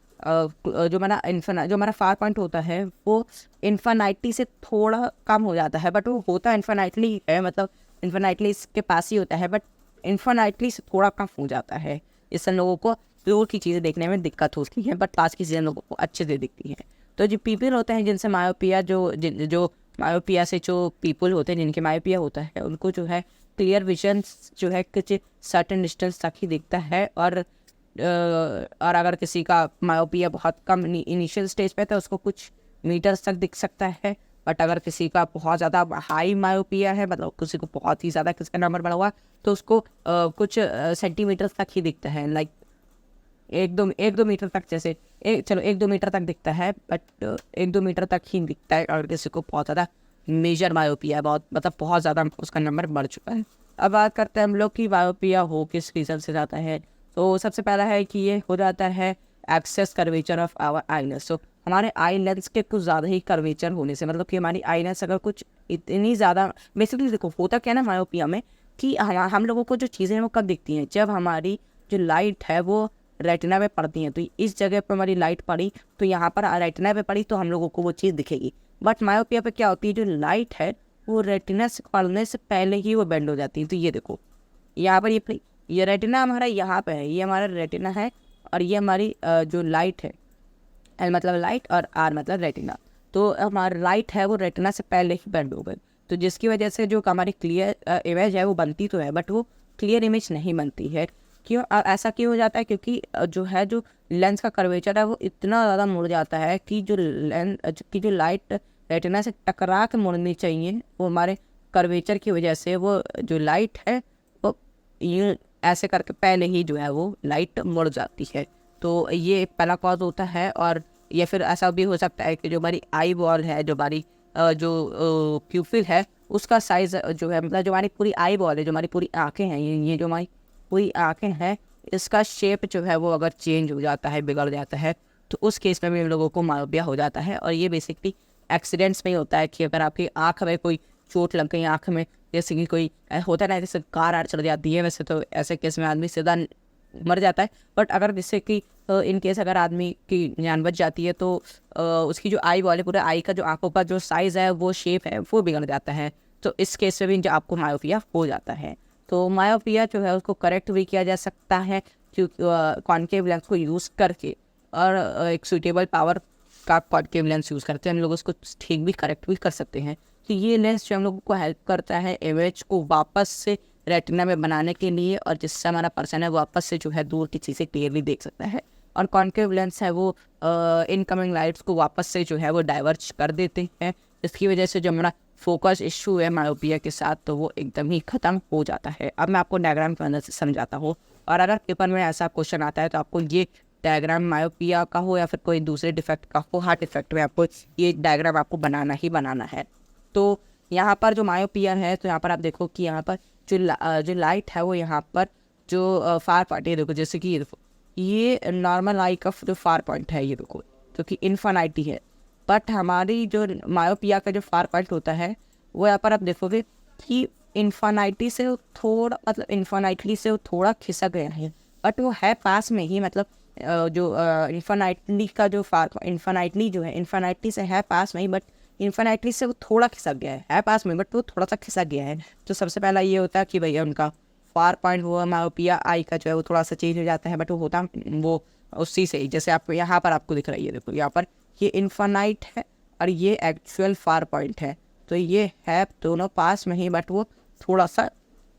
फार पॉइंट होता है वो इन्फिनिटी से थोड़ा कम हो जाता है, बट वो होता इन्फिनिटली है, मतलब इन्फिनिटली इसके पास ही होता है, बट इन्फिनिटली से थोड़ा कम हो जाता है। इससे लोगों को दूर की चीज़ें देखने में दिक्कत होती है, बट पास की चीज़ें लोगों को अच्छे से दिखती हैं। तो जो पीपल होते हैं जिनसे मायोपिया, जो मायोपिया से जो पीपल होते हैं जिनके मायोपिया होता है, उनको जो है क्लियर विजन जो है कुछ सर्टेन डिस्टेंस तक ही दिखता है। और अगर किसी का मायोपिया बहुत कम इनिशियल स्टेज पे है तो उसको कुछ मीटर्स तक दिख सकता है, बट अगर किसी का बहुत ज़्यादा हाई मायोपिया है, मतलब किसी को बहुत ही ज़्यादा किसका नंबर बढ़ा हुआ, तो उसको कुछ सेंटीमीटर्स तक ही दिखता है, लाइक एक दो मीटर तक, जैसे चलो 1-2 मीटर तक दिखता है, बट 1-2 मीटर तक ही दिखता है। और किसी को बहुत ज़्यादा मेजर मायोपिया है, बहुत ज़्यादा उसका नंबर बढ़ चुका है। अब बात करते हैं हम लोग कि मायोपिया हो किस रीज़न से जाता है। तो सबसे पहला है कि ये हो जाता है एक्सेस कर्वेचर ऑफ आवर आईनेस। तो हमारे आई लेंस के कुछ ज़्यादा ही कर्वेचर होने से, मतलब कि हमारी आई लेंस अगर कुछ इतनी ज़्यादा, बेसिकली देखो होता क्या ना मायोपिया में, कि हम लोगों को जो चीज़ें हैं वो कब दिखती हैं, जब हमारी जो लाइट है वो रेटिना पे पड़ती हैं, तो इस जगह पर हमारी लाइट पड़ी तो यहाँ पर रेटिना पे पड़ी तो हम लोगों को वो चीज़ दिखेगी। बट मायोपिया पे क्या होती है, जो लाइट है वो रेटिना से पड़ने से पहले ही वो बेंड हो जाती है। तो ये देखो यहाँ पर ये रेटिना हमारा यहाँ पे है, ये हमारा रेटिना है और ये हमारी जो लाइट है, एल मतलब लाइट और आर मतलब रेटिना, तो हमारा लाइट है वो रेटिना से पहले ही बेंड हो गई। तो जिसकी वजह से जो हमारी क्लियर इमेज है वो बनती तो है बट वो क्लियर इमेज नहीं बनती है। क्यों ऐसा क्यों हो जाता है, क्योंकि जो लेंस का कर्वेचर है वो इतना ज़्यादा मुड़ जाता है कि जो लाइट रेटिना से टकरा के मुड़नी चाहिए वो हमारे कर्वेचर की वजह से वो जो लाइट है वो ये ऐसे करके पहले ही जो है वो लाइट मुड़ जाती है। तो ये पहला कॉज होता है। और या फिर ऐसा भी हो सकता है कि जो हमारी आई बॉल है, जो हमारी जो प्यूपिल है उसका साइज़ जो है, मतलब जो हमारी पूरी आई बॉल है, जो हमारी पूरी आँखें हैं, ये जो हमारी पूरी आँखें हैं, इसका शेप जो है वो अगर चेंज हो जाता है, बिगड़ जाता है, तो उस केस में भी हम लोगों को मायोपिया हो जाता है। और ये बेसिकली एक्सीडेंट्स में ही होता है कि अगर आपकी आँख में कोई चोट लग गई आँख में, जैसे कि कोई होता है ना, जैसे कार आर चढ़ जाती है, वैसे तो ऐसे केस में आदमी सीधा मर जाता है। बट अगर जिससे कि इन केस अगर आदमी की जान बच जाती है तो उसकी जो आई बॉल है, पूरे आई का जो आंखों का जो साइज़ है, वो शेप है, वो बिगड़ जाता है। तो इस केस में भी जो आपको मायोपिया हो जाता है। तो मायोपिया जो है उसको करेक्ट भी किया जा सकता है क्योंकि कॉन्केव लेंस को यूज़ करके, और एक सूटेबल पावर का कॉन्केव लेंस यूज़ करते हैं हम लोग उसको ठीक भी करेक्ट भी कर सकते हैं। तो ये लेंस जो हम लोगों को हेल्प करता है इमेज को वापस से रेटिना में बनाने के लिए, और जिससे हमारा पर्सन है वापस से जो है दूर की चीज़ें क्लियरली देख सकता है। और कॉन्केव लेंस है वो इनकमिंग लाइट्स को वापस से जो है वो डाइवर्ज कर देते हैं, जिसकी वजह से जो हमारा फोकस इशू है मायोपिया के साथ तो वो एकदम ही ख़त्म हो जाता है। अब मैं आपको डायग्राम की मदद से समझाता हूँ, और अगर पेपर में ऐसा क्वेश्चन आता है तो आपको ये डायग्राम मायोपिया का हो या फिर कोई दूसरे डिफेक्ट का हो, हार्ट डिफेक्ट में आपको ये डायग्राम आपको बनाना ही बनाना है। तो यहाँ पर जो मायोपिया है, तो यहाँ पर आप देखो कि यहाँ पर जो लाइट है वो यहाँ पर जो फार पॉइंट है, देखो जैसे कि ये नॉर्मल आई का जो फार पॉइंट है, ये देखो जो कि इन्फिनिटी है। बट हमारी जो मायोपिया का जो फार पॉइंट होता है वो यहाँ पर आप देखोगे कि इन्फिनिटी से थोड़ा, मतलब इन्फिनिटली से वो थोड़ा खिसक गया है, बट वो है पास में ही, मतलब जो इन्फिनिटली का जो इन्फिनिटली जो है इन्फिनिटी से है पास में ही, बट इन्फिनिटली से वो थोड़ा खिसक गया है पास में, बट वो थोड़ा सा खिसक गया है। तो सबसे पहला ये होता है कि भैया उनका फार पॉइंट हुआ मायोपिया आई का जो है वो थोड़ा सा चेंज हो जाता है, बट वो होता वो उसी से ही, जैसे आपको यहाँ पर आपको दिख रहा है, ये देखो यहाँ पर ये इन्फिनाइट है और ये एक्चुअल फार पॉइंट है। तो ये है दोनों पास में ही, बट वो थोड़ा सा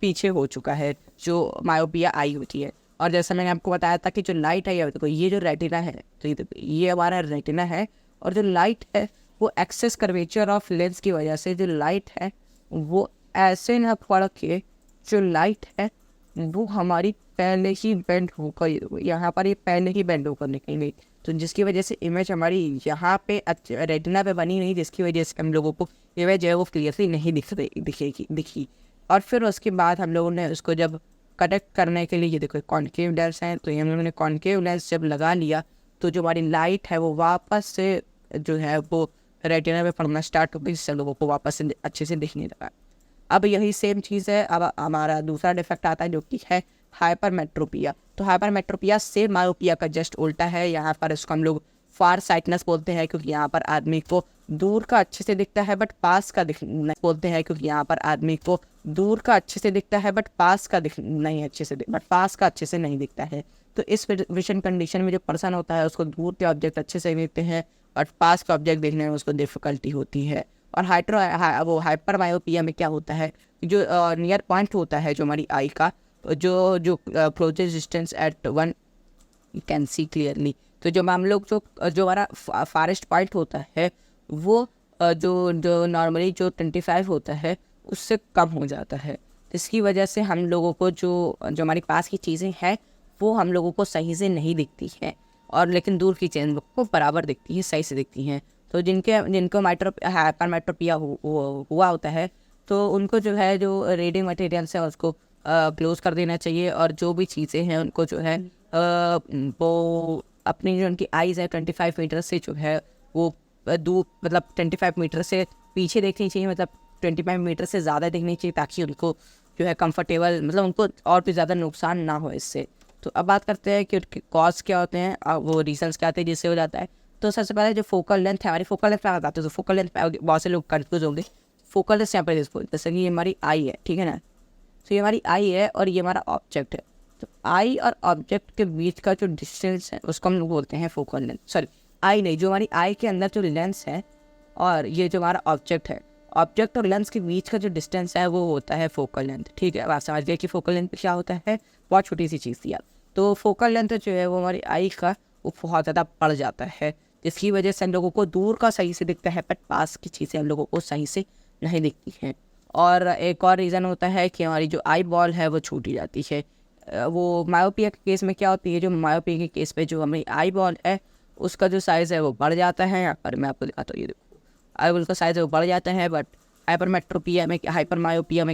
पीछे हो चुका है जो मायोपिया आई होती है। और जैसा मैंने आपको बताया था कि जो लाइट है, ये देखो ये जो रेटिना है, तो ये देखो ये हमारा रेटिना है, और जो लाइट है वो एक्सेस कर्वेचर ऑफ लेंस की वजह से जो लाइट है वो ऐसे न पड़ के, जो लाइट है वो हमारी पहले ही बेंड होकर, यहाँ पर ये पहले ही बेंड होकर निकल गई, तो जिसकी वजह से इमेज हमारी यहाँ पे रेटिना पे बनी नहीं, जिसकी वजह से हम लोगों को इमेज है वो क्लियरली नहीं दिखी। और फिर उसके बाद हम लोगों ने उसको जब कनेक्ट करने के लिए, ये देखो कॉन्केव लेंस है, तो हम लोगों ने कॉन्केव लेंस जब लगा लिया तो जो हमारी लाइट है वो वापस से जो है वो रेटिना में पड़ना स्टार्ट हो गई, जिससे लोगों को वापस से अच्छे से दिखने लगा। अब यही सेम चीज़ है, अब हमारा दूसरा डिफेक्ट आता है जो कि है हाइपरमेट्रोपिया। तो हाइपरमेट्रोपिया से मायोपिया का जस्ट उल्टा है। यहाँ पर इसको हम लोग फार साइटनेस बोलते हैं, क्योंकि यहाँ पर आदमी को दूर का अच्छे से दिखता है बट पास का बोलते हैं, क्योंकि यहाँ पर आदमी को दूर का अच्छे से दिखता है बट पास का नहीं अच्छे से पास का अच्छे से नहीं दिखता है। तो इस विजन कंडीशन में जो पर्सन होता है उसको दूर के ऑब्जेक्ट अच्छे से दिखते हैं और पास का ऑब्जेक्ट देखने में उसको डिफिकल्टी होती है। और वो हाइपर मायोपिया में क्या होता है, जो नियर पॉइंट होता है जो हमारी आई का, जो closest distance at 1 you can see clearly, तो जो हम लोग जो हमारा फारेस्ट पॉइंट होता है वो जो नॉर्मली जो 25 होता है उससे कम हो जाता है। इसकी वजह से हम लोगों को जो हमारे पास की चीज़ें हैं वो हम लोगों को सही से नहीं दिखती है, और लेकिन दूर की चीज़ें को बराबर दिखती है, सही से दिखती हैं। तो जिनको हाइपरमेट्रोपिया हुआ होता है तो उनको जो है जो रीडिंग मटेरियल्स है उसको क्लोज कर देना चाहिए, और जो भी चीज़ें हैं उनको जो है वो अपनी जो उनकी आइज़ है 25 मीटर से जो है वो दूर, मतलब 25 मीटर से पीछे देखनी चाहिए, मतलब 25 मीटर से ज़्यादा देखनी चाहिए, ताकि उनको जो है कंफर्टेबल, मतलब उनको और भी ज़्यादा नुकसान ना हो इससे। तो अब बात करते हैं कि उनके कॉज क्या होते हैं, वो रीजंस क्या आते हैं जिससे हो जाता है। तो सबसे पहले जो फोकल लेंथ है, हमारी फोकल लेंथ क्या बताते हैं, तो फोकल लेंथ बहुत से लोग कंफ्यूज होंगे। फोकल लेंथ यहाँ पर जैसे कि ये हमारी आई है, ठीक है ना, तो ये हमारी आई है और ये हमारा ऑब्जेक्ट है। तो आई और ऑब्जेक्ट के बीच का जो डिस्टेंस है उसको हम लोग बोलते हैं फोकल लेंथ। सॉरी, आई नहीं, जो हमारी आई के अंदर जो लेंस है और ये जो हमारा ऑब्जेक्ट है, ऑब्जेक्ट और लेंस के बीच का जो डिस्टेंस है वो होता है फोकल लेंथ। ठीक है, अब आप समझ गए कि फोकल लेंथ क्या होता है, बहुत छोटी सी चीज़ थी यार। तो फोकल लेंथ जो है वो हमारी आई का वो बहुत ज़्यादा बढ़ जाता है, जिसकी वजह से हम लोगों को दूर का सही से दिखता है, बट पास की चीज़ें हम लोगों को सही से नहीं दिखती हैं। और एक और रीज़न होता है कि हमारी जो आई बॉल है वो छूटी जाती है। वो मायोपिया के केस में क्या होती है, जो मायोपिया के केस में जो हमारी आई बॉल है उसका जो साइज़ है वो बढ़ जाता है। यहाँ पर मैं आपको दिखाता हूँ, ये देखो आई बॉल का साइज़ है वो बढ़ जाता है, बट हाइपरमेट्रोपिया में हाइपरमेट्रोपिया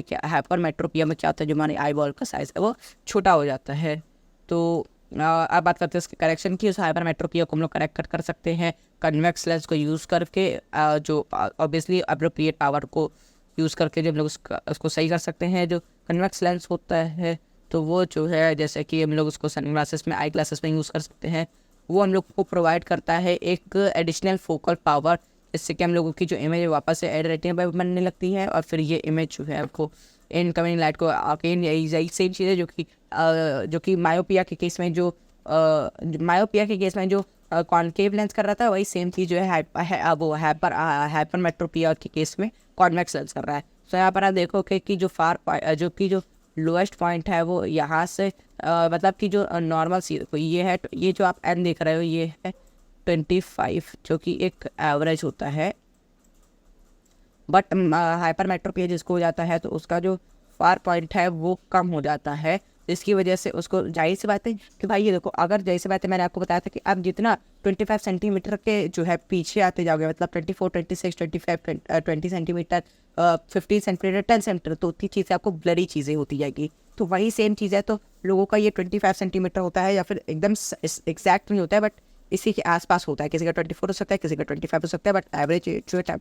में क्या होता है, जो हमारी आई बॉल का साइज़ है वो छोटा हो जाता है। तो अब बात करते हैं इसके करेक्शन की। उस हाइपरमेट्रोपिया को हम लोग करेक्ट कर सकते हैं कन्वेक्स लेंस को यूज़ करके, जो ऑब्वियसली अप्रोप्रिएट पावर को यूज़ करके जो हम लोग उसको सही कर सकते हैं। जो कन्वेक्स लेंस होता है तो वो जो है जैसे कि हम लोग उसको सन ग्लासेस में, आई ग्लासेस में यूज़ कर सकते हैं। वो हम लोग को प्रोवाइड करता है एक एडिशनल फोकल पावर, जिससे कि हम लोगों की जो इमेज वापस से एड रेटिना पर बनने लगती है, और फिर ये इमेज जो है आपको इनकमिंग लाइट को अगेन यही सेम चीज़ है जो कि मायोपिया के केस में जो कॉन्केव लेंस कर रहा था, वही सेम चीज़ जो है वो हाइपरमेट्रोपिया के केस में कॉन्वेक्स लेंस कर रहा है। तो यहाँ पर आप देखो कि जो लोएस्ट पॉइंट है वो यहाँ से मतलब कि जो नॉर्मल सी ये है, ये जो आप एन देख रहे हो ये है 25, जो कि एक एवरेज होता है। बट हाइपरमेट्रोपिया जिसको हो जाता है तो उसका जो फार पॉइंट है वो कम हो जाता है, जिसकी वजह से उसको, जाहिर सी बात है कि भाई ये देखो, अगर जैसे बात है मैंने आपको बताया था कि आप जितना 25 सेंटीमीटर के जो है पीछे आते जाओगे, मतलब 24, 26, 25, 20 सेंटीमीटर, 15 सेंटीमीटर, 10 सेंटीमीटर, तो उतनी चीज़ें आपको ब्लरी चीज़ें होती जाएगी। तो वही सेम चीज़ है, तो लोगों का ये 25 सेंटीमीटर होता है, या फिर एकदम एग्जैक्ट नहीं होता है, बट इसी के आसपास होता है। किसी का 24 हो सकता है, किसी का 25 हो सकता है, बट एवरेज जो है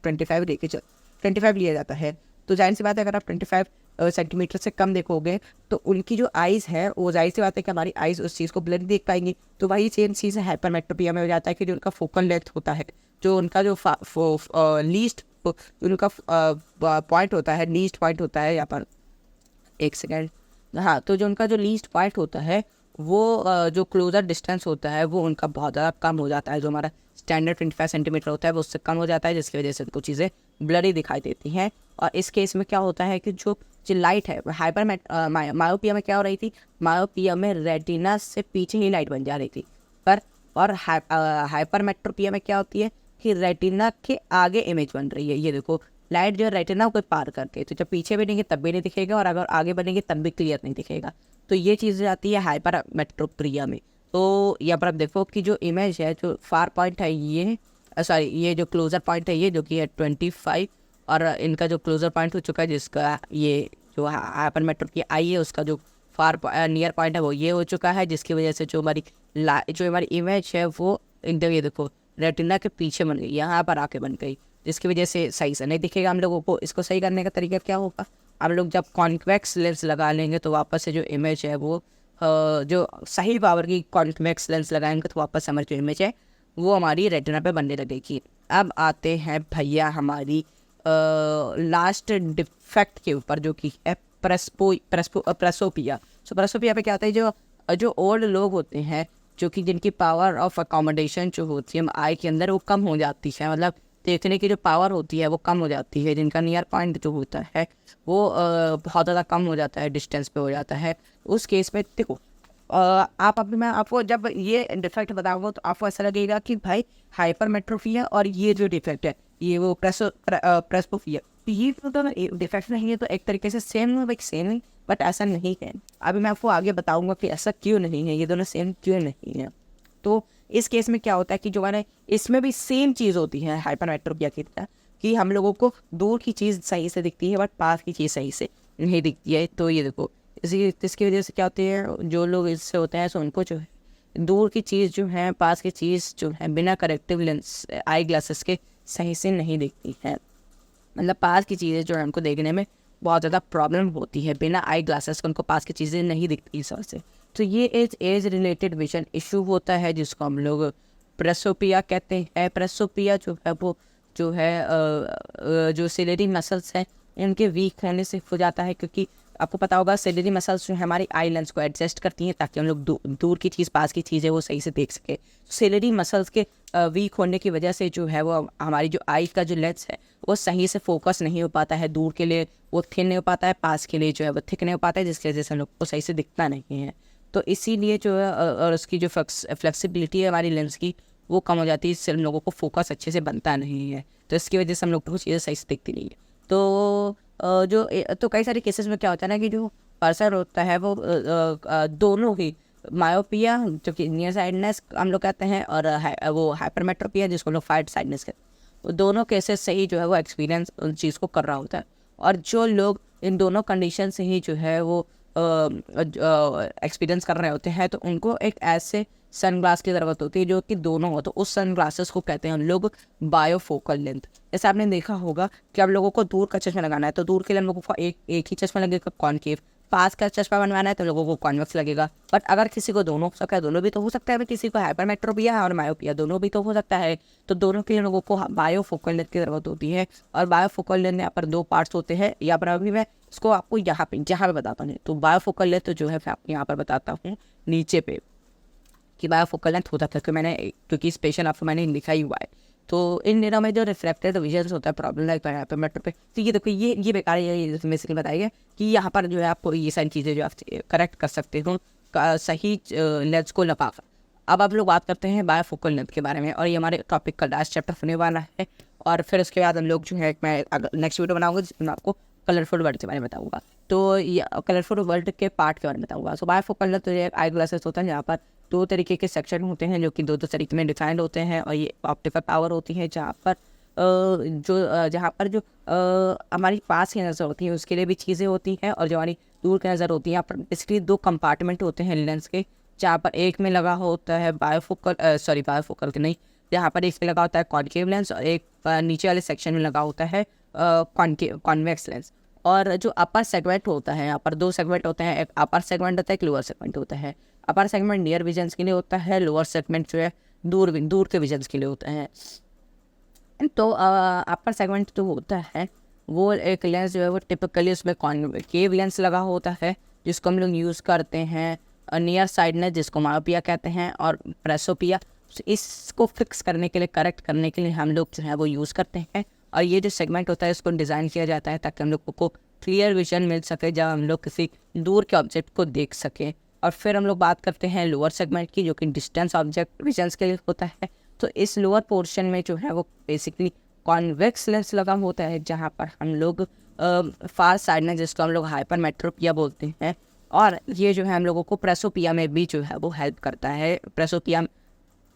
25 लिया जाता है। तो जाहिर सी बात है अगर आप 25 सेंटीमीटर से कम देखोगे तो उनकी जो आइज़ है वो, जाहिर सी बात है कि हमारी आइज़ उस चीज़ को ब्लर देख पाएंगी। तो वही सेम चीज़ है हाइपरमेट्रोपिया में हो जाता है कि जो उनका फोकल लेंथ होता है, जो उनका जो लीस्ट उनका पॉइंट होता है, लीस्ट पॉइंट होता है, यहाँ पर एक सेकेंड, हाँ, तो जो उनका जो लीस्ट पॉइंट होता है वो जो क्लोजर डिस्टेंस होता है वो उनका बहुत ज़्यादा कम हो जाता है। जो हमारा स्टैंडर्ड 25 सेंटीमीटर होता है वो उससे कम हो जाता है, जिसकी वजह से उनको चीज़ें ब्लरी दिखाई देती हैं। और इस केस में क्या होता है कि जो लाइट है मायोपिया में क्या हो रही थी, मायोपिया में रेटिना से पीछे ही लाइट बन जा रही थी, पर और हाइपरमेट्रोपिया में क्या होती है कि रेटिना के आगे इमेज बन रही है। ये देखो लाइट जो है रेटिना को पार करके, तो जब पीछे बनेंगे तब भी नहीं दिखेगा, और अगर आगे बनेंगे तब भी क्लियर नहीं दिखेगा। तो ये चीज़ आती है हाइपरमेट्रोपिया में। तो यहाँ पर आप देखो कि जो इमेज है, जो फार पॉइंट है ये, सॉरी ये जो क्लोजर पॉइंट है ये, जो कि है 25, और इनका जो क्लोजर पॉइंट हो चुका है, जिसका ये जो हाइपरमेट्रोपिया आई है उसका जो फार नियर पॉइंट है वो ये हो चुका है, जिसकी वजह से जो हमारी इमेज है वो एकदम, ये देखो रेटिना के पीछे बन गई, यहाँ पर आके बन गई, जिसकी वजह से सही से नहीं दिखेगा हम लोगों को। इसको सही करने का तरीका क्या होगा, हम लोग जब कॉन्वेक्स लेंस लगा लेंगे तो वापस से जो इमेज है वो जो सही पावर की कॉन्वेक्स लेंस लगाएंगे तो वापस हमारी जो इमेज है वो हमारी रेटिना पे बनने लगेगी। अब आते हैं भैया हमारी लास्ट डिफेक्ट के ऊपर, जो कि है प्रेसोपिया। सो प्रेसोपिया पे क्या होता है, जो ओल्ड लोग होते हैं, जो कि जिनकी पावर ऑफ अकोमोडेशन जो होती है आई के अंदर वो कम हो जाती है, मतलब देखने की जो पावर होती है वो कम हो जाती है, जिनका नियर पॉइंट जो होता है वो बहुत ज़्यादा कम हो जाता है, डिस्टेंस पे हो जाता है। उस केस में देखो आप अभी मैं आपको जब ये डिफेक्ट बताऊंगा तो आपको ऐसा लगेगा कि भाई हाइपरमेट्रोपिया और ये जो डिफेक्ट है ये वो प्रेसोपिया, ये तो डिफेक्ट नहीं है, तो एक तरीके से सेम है, सेम है, बट ऐसा नहीं है। अभी मैं आपको आगे बताऊंगा कि ऐसा क्यों नहीं है, ये दोनों सेम क्यों नहीं है। तो इस केस में क्या होता है कि जो मैंने, इसमें भी सेम चीज़ होती है हाइपरमेट्रोपिया की तरह, कि हम लोगों को दूर की चीज़ सही से दिखती है बट पास की चीज़ सही से नहीं दिखती है। तो ये देखो इसकी वजह से क्या होती है, जो लोग इससे होते हैं सो उनको जो है दूर की चीज़ जो है, पास की चीज़ जो है बिना करेक्टिव लेंस आई ग्लासेस के सही से नहीं दिखती है। मतलब पास की चीज़ें जो है उनको देखने में बहुत ज़्यादा प्रॉब्लम होती है, बिना आई ग्लासेस के उनको पास की चीज़ें नहीं दिखती इस वजह से। तो ये एज रिलेटेड विजन इशू होता है जिसको हम लोग प्रेसोपिया कहते हैं। प्रेसोपिया जो है वो जो है जो सिलेरी मसल्स हैं इनके वीक रहने से हो जाता है, क्योंकि आपको पता होगा सिलेरी मसल्स जो है हमारी आई लेंस को एडजस्ट करती हैं ताकि हम लोग दूर की चीज़ पास की चीज़ है वो सही से देख सके। सिलेरी मसल्स के वीक होने की वजह से जो है वो हमारी जो आई का जो लेंस है वो सही से फोकस नहीं हो पाता है, दूर के लिए वो थिन नहीं हो पाता है, पास के लिए जो है वो थिक नहीं हो पाता है, जिसकी वजह से हम लोग को सही से दिखता नहीं है। तो इसीलिए जो है और उसकी जो फ्लेक्सिबिलिटी है हमारी लेंस की वो कम हो जाती है, इससे हम लोगों को फोकस अच्छे से बनता नहीं है, तो इसकी वजह से हम लोग को चीज़ें सही से दिखती नहीं है। तो तो कई सारे केसेस में क्या होता है ना कि जो पर्सन होता है वो दोनों ही मायोपिया जो कि नियर साइडनेस हम लोग कहते हैं और वो हाइपरमेट्रोपिया जिसको हम लोग फार साइडनेस कहते हैं, वो दोनों केसेस से ही जो है वो एक्सपीरियंस उन चीज़ को कर रहा होता है। और जो लोग इन दोनों कंडीशन से ही जो है वो एक्सपीरियंस कर रहे होते हैं तो उनको एक ऐसे सनग्लास की ज़रूरत होती है जो कि दोनों हो, तो उस सनग्लासेस को कहते हैं हम लोग बायोफोकल लेंथ। जैसे आपने देखा होगा कि आप लोगों को दूर का चश्मा लगाना है तो दूर के लिए हम लोगों को एक ही चश्मा लगेगा कॉनकेव, पास का चश्मा बनवाना है तो लोगों को कॉन्वेक्स लगेगा। बट अगर किसी को दोनों हो सकता है, दोनों भी तो हो सकता है, किसी को हाइपरमेट्रोपिया और मायोपिया दोनों भी तो हो सकता है, तो दोनों के लिए लोगों को बायोफोकल लेंथ की ज़रूरत होती है। और बायोफोकल लेंथ यहाँ पर 2 पार्ट्स होते हैं, या पर अभी मैं इसको आपको यहाँ पे बताता हूँ। तो बायोफोकल लेंथ जो है मैं आपको यहाँ पर बताता हूँ नीचे पे कि बायोफोकल लेंथ होता था, क्योंकि स्पेशल आपको मैंने लिखा ही हुआ है। तो इन दिनों में जो रिफ्रैक्टेड विजन होता है प्रॉब्लम लाइक हाइपरमेट्रो पे, तो ये देखो ये बेकार है, ये बेसिकली बताया कि यहाँ पर जो है आपको ये सारी चीज़ें जो आप करेक्ट कर सकते हो सही लेंस को लगा कर। अब आप लोग बात करते हैं बायोफोकल लेंथ के बारे में, और ये हमारे टॉपिक का लास्ट चैप्टर होने वाला है। और फिर उसके बाद हम लोग जो है मैं नेक्स्ट वीडियो बनाऊंगा जिसमें मैं आपको कलरफुल वर्ल्ड के बारे में बताऊंगा। तो ये कलरफुल वर्ल्ड के पार्ट के बारे में बताऊंगा। सो बायोफोकल लेंथ तो ये आई ग्लासेस होता है जहाँ पर 2 तरीके के सेक्शन होते हैं जो कि 2 तरीके में डिफाइंड होते हैं, और ये ऑप्टिकल पावर होती है जहाँ पर जो हमारी पास की नज़र होती है उसके लिए भी चीज़ें होती हैं, और जो हमारी दूर की नज़र होती है यहाँ पर बेसिकली 2 कंपार्टमेंट होते हैं लेंस के, जहाँ पर एक में लगा होता है बायोफोकल के नहीं, जहाँ पर एक में लगा होता है कॉनकेव लेंस और एक नीचे वाले सेक्शन में लगा होता है कॉन्वेक्स लेंस। और जो अपर सेगमेंट होता है यहाँ पर 2 सेगमेंट होते हैं, एक अपर सेगमेंट होता है, एक लोअर सेगमेंट होता है। अपर सेगमेंट नियर विजन्स के लिए होता है, लोअर सेगमेंट जो है दूर के विजन्स के लिए होता है। तो अपर सेगमेंट जो होता है वो एक लेंस जो है वो टिपिकली उसमें कॉन्केव लेंस लगा होता है जिसको हम लोग यूज़ करते हैं नियर साइडनेस जिसको मायोपिया कहते हैं, और प्रेसोपिया इसको फिक्स करने के लिए, करेक्ट करने के लिए हम लोग जो है वो यूज़ करते हैं। और ये जो सेगमेंट होता है इसको डिज़ाइन किया जाता है ताकि हम लोग को क्लियर विजन मिल सके जब हम लोग किसी दूर के ऑब्जेक्ट को देख सकें। और फिर हम लोग बात करते हैं लोअर सेगमेंट की जो कि डिस्टेंस ऑब्जेक्ट विजन्स के लिए होता है। तो इस लोअर पोर्शन में जो है वो बेसिकली कॉन्वेक्स लेंस लगा होता है जहाँ पर हम लोग फार साइडनेस जिसको हम लोग हाइपरमेट्रोपिया बोलते हैं, और ये जो है हम लोगों को प्रेसोपिया में भी जो है वो हेल्प करता है। प्रेसोपिया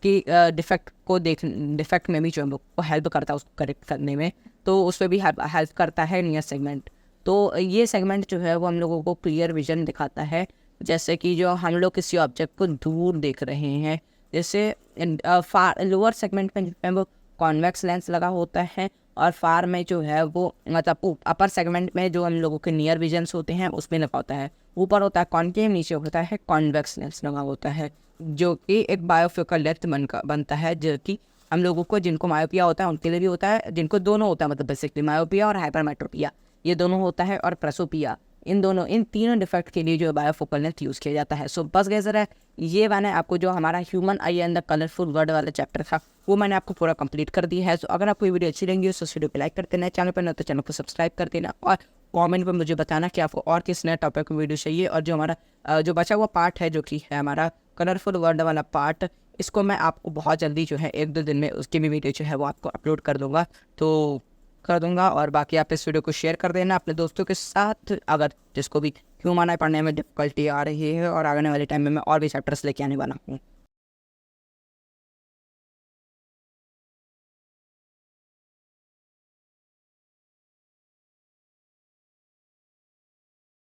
की डिफेक्ट में भी जो हम लोग को हेल्प करता है उसको करेक्ट करने में, तो उसमें भी हेल्प करता है नियर सेगमेंट। तो ये सेगमेंट जो है वो हम लोगों को क्लियर विजन दिखाता है, जैसे कि जो हम लोग किसी ऑब्जेक्ट को दूर देख रहे हैं, जैसे लोअर सेगमेंट में जो है वो कॉन्वेक्स लेंस लगा होता है, और फार में जो है वो मतलब अपर सेगमेंट में जो हम लोगों के नियर विजन्स होते हैं उसमें लगा होता है। ऊपर होता है कॉनकेव, नीचे होता है कॉन्वेक्स लेंस लगा होता है, जो कि एक बायोफोकल लेंथ बनता है, जो कि हम लोगों को जिनको मायोपिया होता है उनके लिए भी होता है, जिनको दोनों होता है मतलब बेसिकली मायोपिया और हाइपरमेट्रोपिया ये दोनों होता है, और प्रेसोपिया इन तीनों डिफेक्ट के लिए जो बायोफोकल लेंथ यूज़ किया जाता है। सो बस गैस है ये मैंने आपको जो हमारा human I and the colourful world वाला चैप्टर था वो मैंने आपको पूरा कंप्लीट कर दिया है। सो अगर आपको ये वीडियो अच्छी लगी तो वीडियो को लाइक कर देना, चैनल पर न तो चैनल को सब्सक्राइब कर देना, और कमेंट में मुझे बताना कि आपको और किस नए टॉपिक में वीडियो चाहिए। और जो हमारा जो बचा हुआ पार्ट है जो कि है हमारा कलरफुल वर्ल्ड वाला पार्ट, इसको मैं आपको बहुत जल्दी जो है 1-2 दिन में उसकी भी वीडियो जो है वो आपको अपलोड कर दूंगा। और बाकी आप इस वीडियो को शेयर कर देना अपने दोस्तों के साथ, अगर जिसको भी ह्यूमन आई पढ़ने में डिफिकल्टी आ रही है, और आने वाले टाइम में मैं और भी चैप्टर्स लेके आने वाला हूँ।